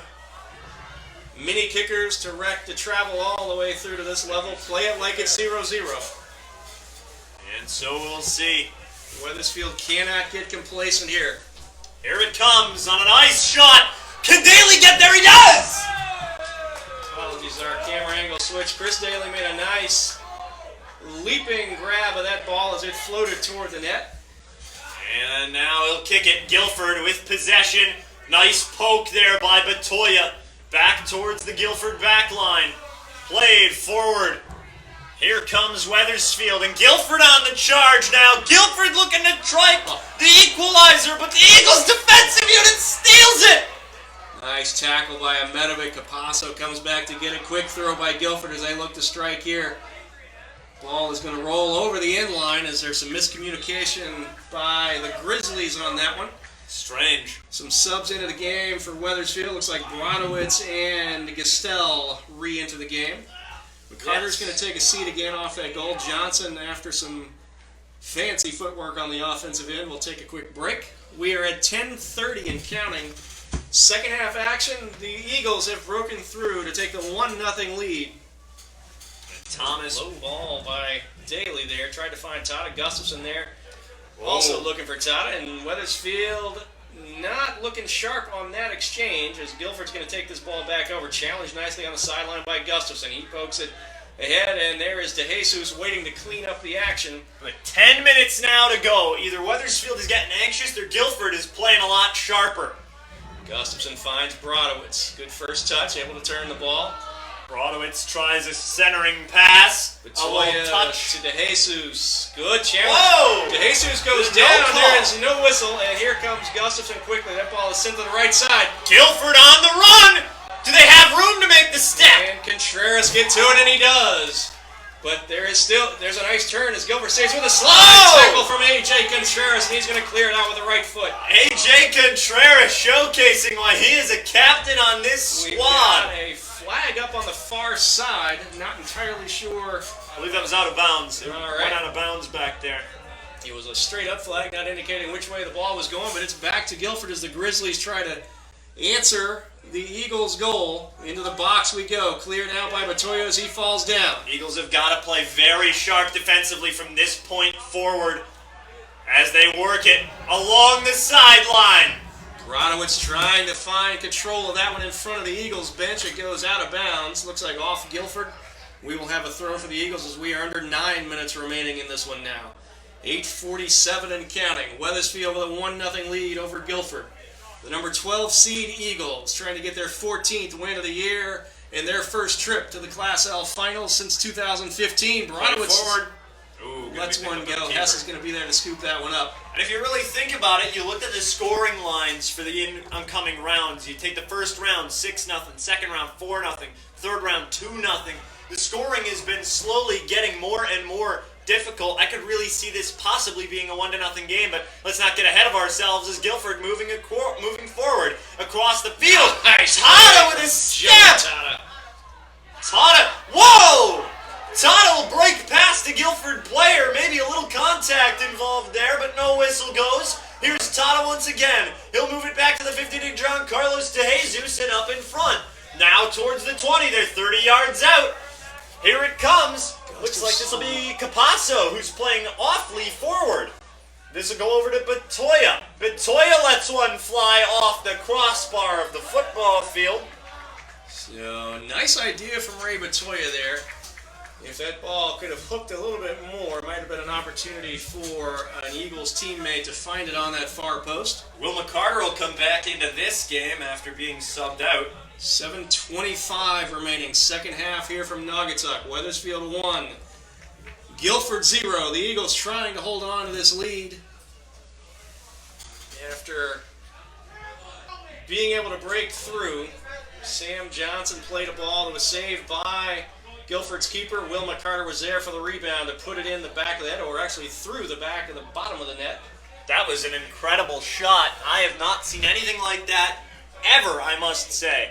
mini kickers to wreck to travel all the way through to this level. Play it like it's 0-0. And so we'll see. Weathersfield cannot get complacent here. Here it comes on a nice shot. Can Daly get there? He does! Apologies, our camera angle switch. Chris Daly made a nice leaping grab of that ball as it floated toward the net. And now he'll kick it. Guilford with possession. Nice poke there by Batoya. Back towards the Guilford back line. Played forward. Here comes Weathersfield, and Guilford on the charge now. Guilford looking to strike the equalizer, but the Eagles' defensive unit steals it! Nice tackle by Ahmetovic. Capasso comes back to get a quick throw by Guilford as they look to strike here. Ball is going to roll over the end line as there's some miscommunication by the Grizzlies on that one. Strange. Some subs into the game for Weathersfield. Looks like Bronowitz and Gestel re-into the game. McCarter's going to take a seat again off that goal. Johnson, after some Fancy footwork on the offensive end. We'll take a quick break. We are at 10:30 and counting. Second half action. The Eagles have broken through to take the 1-0 lead. Thomas. Low ball by Daly there. Tried to find Tata Gustafson there. Also looking for Tata. And Weathersfield not looking sharp on that exchange as Guilford's going to take this ball back over. Challenged nicely on the sideline by Gustafson. He pokes it ahead, and there is DeJesus waiting to clean up the action. But 10 minutes now to go. Either Weathersfield is getting anxious or Guilford is playing a lot sharper. Gustafson finds Brodowitz. Good first touch, able to turn the ball. Brodowitz tries a centering pass. A little Batoya touch. to DeJesus. Good challenge. Whoa! DeJesus goes There's no down. call. There is no whistle, and here comes Gustafson quickly. That ball is sent to the right side. Guilford on the run! Do they have room to make the step? And Contreras gets to it, and he does. But there's a nice turn as Guilford stays with a slide tackle from A.J. Contreras, and he's going to clear it out with the right foot. A.J. Contreras showcasing why he is a captain on this We've squad. got a flag up on the far side. Not entirely sure. I believe that was out of bounds. It All went right. out of bounds back there. It was a straight-up flag, not indicating which way the ball was going, but it's back to Guilford as the Grizzlies try to answer the Eagles' goal. Into the box we go. Cleared out by Batoya as he falls down. Eagles have got to play very sharp defensively from this point forward as they work it along the sideline. Brodowitz trying to find control of that one in front of the Eagles bench. It goes out of bounds. Looks like off Guilford. We will have a throw for the Eagles as we are under 9 minutes remaining in this one now. 8:47 and counting. Weathersfield with a 1-0 lead over Guilford. The number 12 seed Eagles trying to get their 14th win of the year in their first trip to the Class L Finals since 2015. Brodowitz Forward. lets one go. Hess is going to be there to scoop that one up. And if you really think about it, you look at the scoring lines for the oncoming rounds. You take the first round, 6-0, second round, 4-0, third round, 2-0. The scoring has been slowly getting more and more difficult. I could really see this possibly being a 1-0 game, but let's not get ahead of ourselves as Guilford moving forward across the field. Nice. Tata with a step! Tata. Tata, whoa! Tata will break past the Guilford player. Maybe a little contact involved there, but no whistle goes. Here's Tata once again. He'll move it back to the 50 to John Carlos DeJesus and up in front. Now towards the 20. They're 30 yards out. Here it comes. Looks like this will be Capasso, who's playing awfully forward. This will go over to Batoya. Batoya lets one fly off the crossbar of the football field. So, nice idea from Ray Batoya there. If that ball could have hooked a little bit more, it might have been an opportunity for an Eagles teammate to find it on that far post. Will McCarter will come back into this game after being subbed out. 7:25 remaining, second half here from Naugatuck. Weathersfield 1, Guilford 0. The Eagles trying to hold on to this lead after being able to break through. Sam Johnson played a ball that was saved by Guilford's keeper. Will McCarter was there for the rebound to put it in the back of the net, or actually through the back of the bottom of the net. That was an incredible shot. I have not seen anything like that ever, I must say.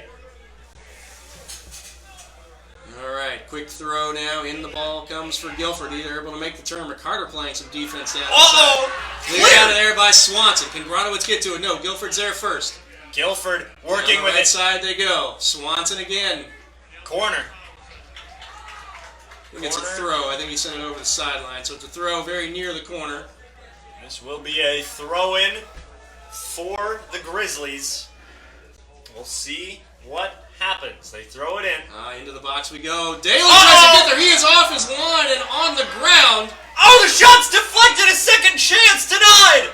All right, quick throw now. In the ball comes for Guilford. Either able to make the turn. McCarter playing some defense down Uh-oh! inside. Cleared out of there by Swanson. Can Brodowitz get to it? No, Guilford's there first. Guilford working On the with right it. side they go. Swanson again. Corner. I think it's a throw. I think he sent it over the sideline. So it's a throw very near the corner. This will be a throw-in for the Grizzlies. We'll see what happens. They throw it in. Into the box we go. Daly tries to get there. He is off his line and on the ground. Oh, the shot's deflected. A second chance denied.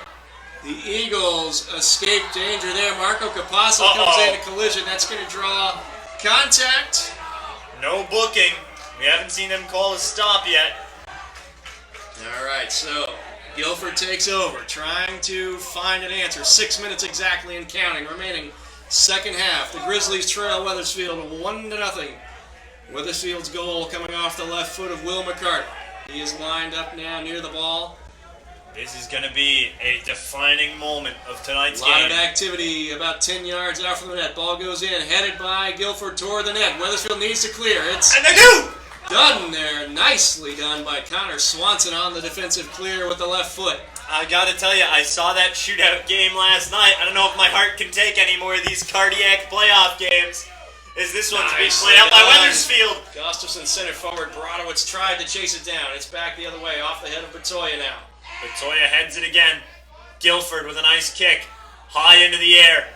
The Eagles escape danger there. Marco Capasso comes in a collision. That's going to draw contact. No booking. We haven't seen them call a stop yet. All right, so Guilford takes over, trying to find an answer. 6 minutes exactly and counting remaining. Second half. The Grizzlies trail Weathersfield 1-0. Weathersfield's goal coming off the left foot of Will McCarter. He is lined up now near the ball. This is going to be a defining moment of tonight's A lot game. of activity about 10 yards out from the net. Ball goes in, headed by Guilford toward the net. Weathersfield needs to clear. It's And they do! done there. Nicely done by Connor Swanson on the defensive clear with the left foot. I gotta tell you, I saw that shootout game last night. I don't know if my heart can take any more of these cardiac playoff games. Is this one's being played out by Wethersfield? Gustafson center forward. Brodowitz tried to chase it down. It's back the other way, off the head of Batoya now. Batoya heads it again. Guilford with a nice kick. High into the air.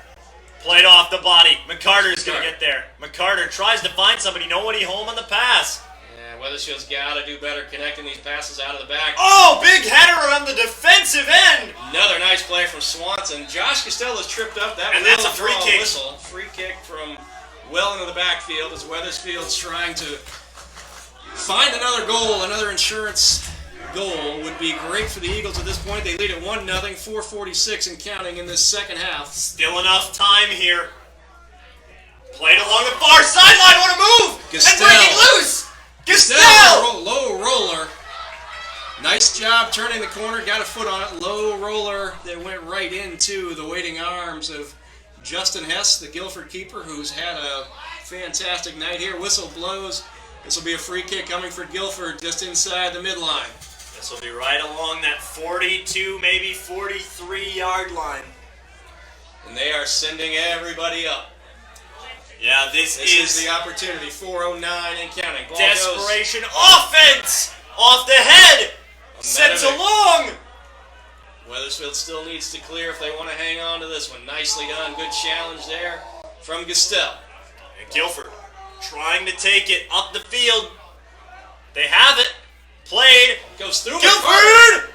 Played off the body. McCarter's going to get there. McCarter tries to find somebody. Nobody home on the pass. Yeah, Wethersfield's got to do better connecting these passes out of the back. Oh, big header on the defensive end. Another nice play from Swanson. Josh Costello's tripped up. And that's a free kick. Whistle. Free kick from well into the backfield as Wethersfield's trying to find another goal. Another insurance goal would be great for the Eagles at this point. They lead at 1-0, 4:46 and counting in this second half. Still enough time here. Played along the far sideline. What a move! Gastel. And breaking loose. Gastel. Low roller. Nice job turning the corner. Got a foot on it. Low roller that went right into the waiting arms of Justin Hess, the Guilford keeper, who's had a fantastic night here. Whistle blows. This will be a free kick coming for Guilford just inside the midline. This will be right along that 42, maybe 43-yard line. And they are sending everybody up. Yeah, this is the opportunity. 4:09 and counting. Ball desperation offense off the head. Sends along. Wethersfield still needs to clear if they want to hang on to this one. Nicely done. Good challenge there from Gastel. And Guilford trying to take it up the field. They have it. Played. Goes through Guilford!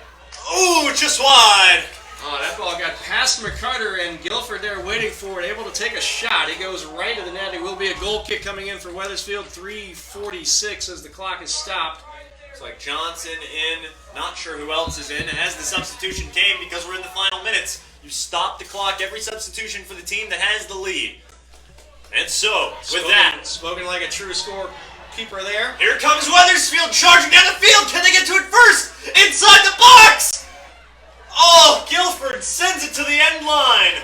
Ooh, just wide. Oh, that ball got past McCarter and Guilford there waiting for it, able to take a shot. He goes right to the net. It will be a goal kick coming in for Wethersfield. 3:46 as the clock is stopped. Looks like Johnson in. Not sure who else is in. As the substitution came, because we're in the final minutes, you stop the clock every substitution for the team that has the lead. And so, with that, spoken like a true scorekeeper there. Here comes Wethersfield charging down the field. Can they get to it first? Inside the box! Oh, Guilford sends it to the end line.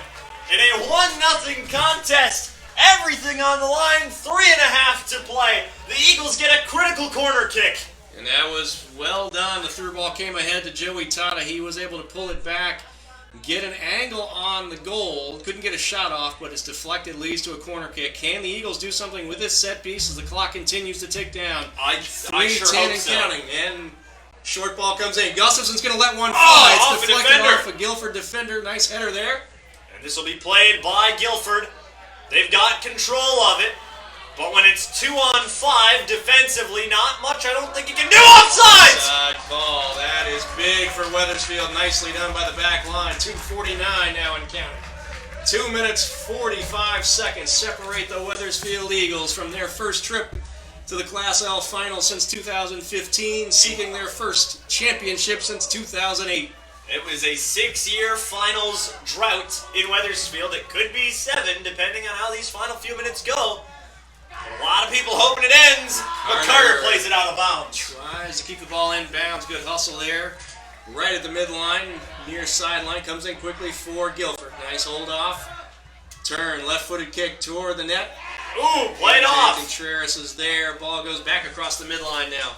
In a 1-0 contest. Everything on the line. 3.5 to play. The Eagles get a critical corner kick. And that was well done. The through ball came ahead to Joey Tata. He was able to pull it back, get an angle on the goal. Couldn't get a shot off, but it's deflected, leads to a corner kick. Can the Eagles do something with this set piece as the clock continues to tick down? I sure hope and so. counting. And short ball comes in. Gustafson's going to let one fly. It's off deflected a defender. off a Guilford defender. Nice header there. And this will be played by Guilford. They've got control of it. But when it's 2-on-5 defensively, not much I don't think you can do. Offsides! Offside ball. That is big for Wethersfield. Nicely done by the back line. 2:49 now and counting. 2 minutes 45 seconds separate the Wethersfield Eagles from their first trip to the Class L final since 2015, seeking their first championship since 2008. It was a 6-year finals drought in Wethersfield. It could be 7, depending on how these final few minutes go. A lot of people hoping it ends, but Carter plays it out of bounds. Tries to keep the ball in bounds. Good hustle there. Right at the midline, near sideline, comes in quickly for Guilford. Nice hold off. Turn, left-footed kick toward the net. Ooh, played off. Contreras is there. Ball goes back across the midline now.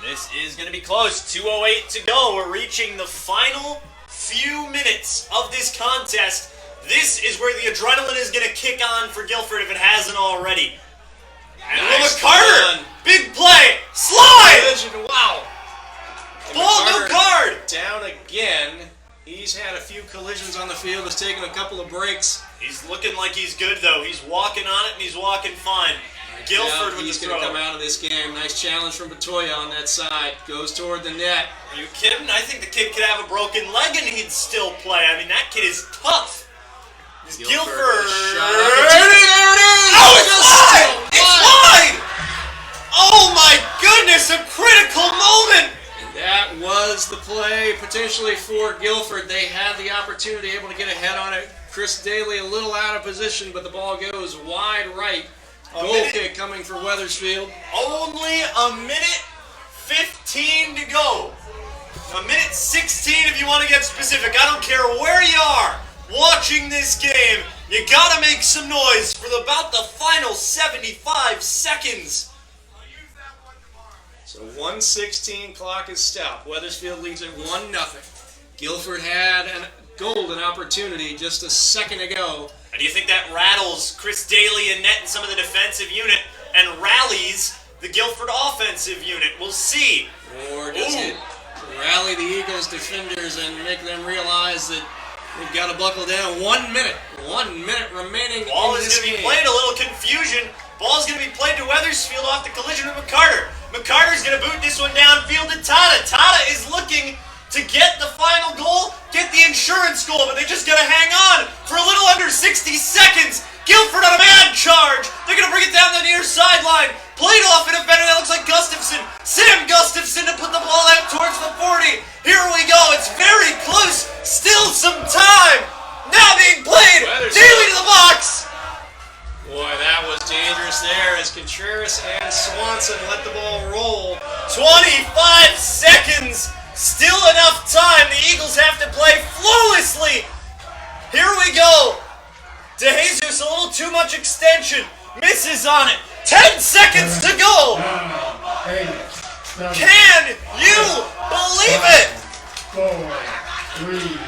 This is going to be close. 2:08 to go. We're reaching the final few minutes of this contest. This is where the adrenaline is going to kick on for Guilford if it hasn't already. And Nice Carter, run. big play, slide! Wow. Ball, no card! Down again. He's had a few collisions on the field. Has taken a couple of breaks. He's looking like he's good, though. He's walking on it, and he's walking fine. Guilford with the He's throw. going to come out of this game. Nice challenge from Batoya on that side. Goes toward the net. Are you kidding? I think the kid could have a broken leg and he'd still play. I mean, that kid is tough. Guilford. Shot opportunity. There it is. Oh, it's wide! It's wide! Oh my goodness, a critical moment! And that was the play potentially for Guilford. They had the opportunity, able to get ahead on it. Chris Daly a little out of position, but the ball goes wide right. Goal kick coming for Wethersfield. Only a minute 15 to go. A minute 16 if you want to get specific. I don't care where you are watching this game. You gotta make some noise for about the final 75 seconds. So 1:16 clock is stopped. Weathersfield leads at 1-0. Guilford had a golden opportunity just a second ago. And do you think that rattles Chris Daly and net and some of the defensive unit and rallies the Guilford offensive unit? We'll see. Or does it rally the Eagles defenders and make them realize that they've got to buckle down? 1 minute. 1 minute remaining Ball in is this going to be game. played, a little confusion. Ball's going to be played to Weathersfield off the collision with McCarter. McCarter's going to boot this one downfield to Tata. Tata is looking to get the final goal, get the insurance goal, but they just got to hang on for a little under 60 seconds. Guilford on a mad charge. They're going to bring it down the near sideline. Played off in a defender that looks like Gustafson. Sam Gustafson to put the ball out towards the 40. Here we go. It's very close. Still some time. Now being played. Daly to the box. Boy, that was dangerous there as Contreras and Swanson let the ball roll. 25 seconds. Still enough time. The Eagles have to play flawlessly. Here we go. De Jesus, a little too much extension. Misses on it. 10 seconds to go. 8, 7, Can you believe it? 4, 3,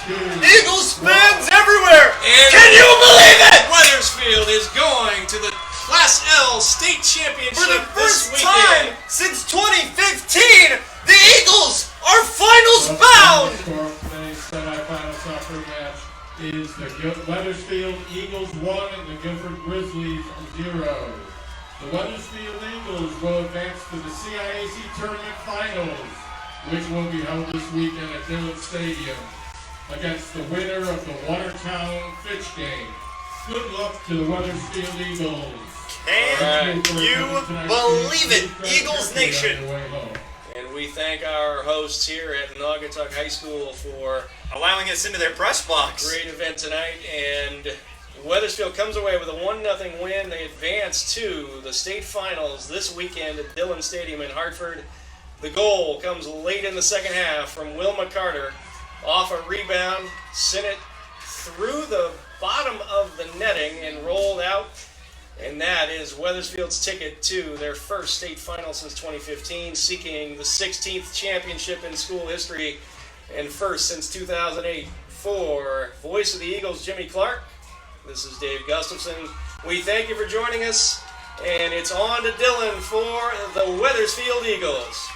2, Eagles fans everywhere. And Can you believe it? Weathersfield is going to the Class L State Championship For the this first weekend. time since 2015, the Eagles are finals bound. The score of today's semifinal soccer match is the Weathersfield Eagles 1 and the Guilford Grizzlies 0. The Weathersfield Eagles will advance to the CIAC Tournament Finals, which will be held this weekend at Dillon Stadium against the winner of the Watertown-Fitch game. Good luck to the Weathersfield Eagles. Can you believe it, Eagles Nation? And we thank our hosts here at Naugatuck High School for Allowing us into their press box. great event tonight, and Weathersfield comes away with a 1-0 win. They advance to the state finals this weekend at Dillon Stadium in Hartford. The goal comes late in the second half from Will McCarter off a rebound, sent it through the bottom of the netting and rolled out. And that is Weathersfield's ticket to their first state final since 2015, seeking the 16th championship in school history and first since 2008. For Voice of the Eagles, Jimmy Clark, this is Dave Gustafson. We thank you for joining us, and it's on to Dillon for the Weathersfield Eagles.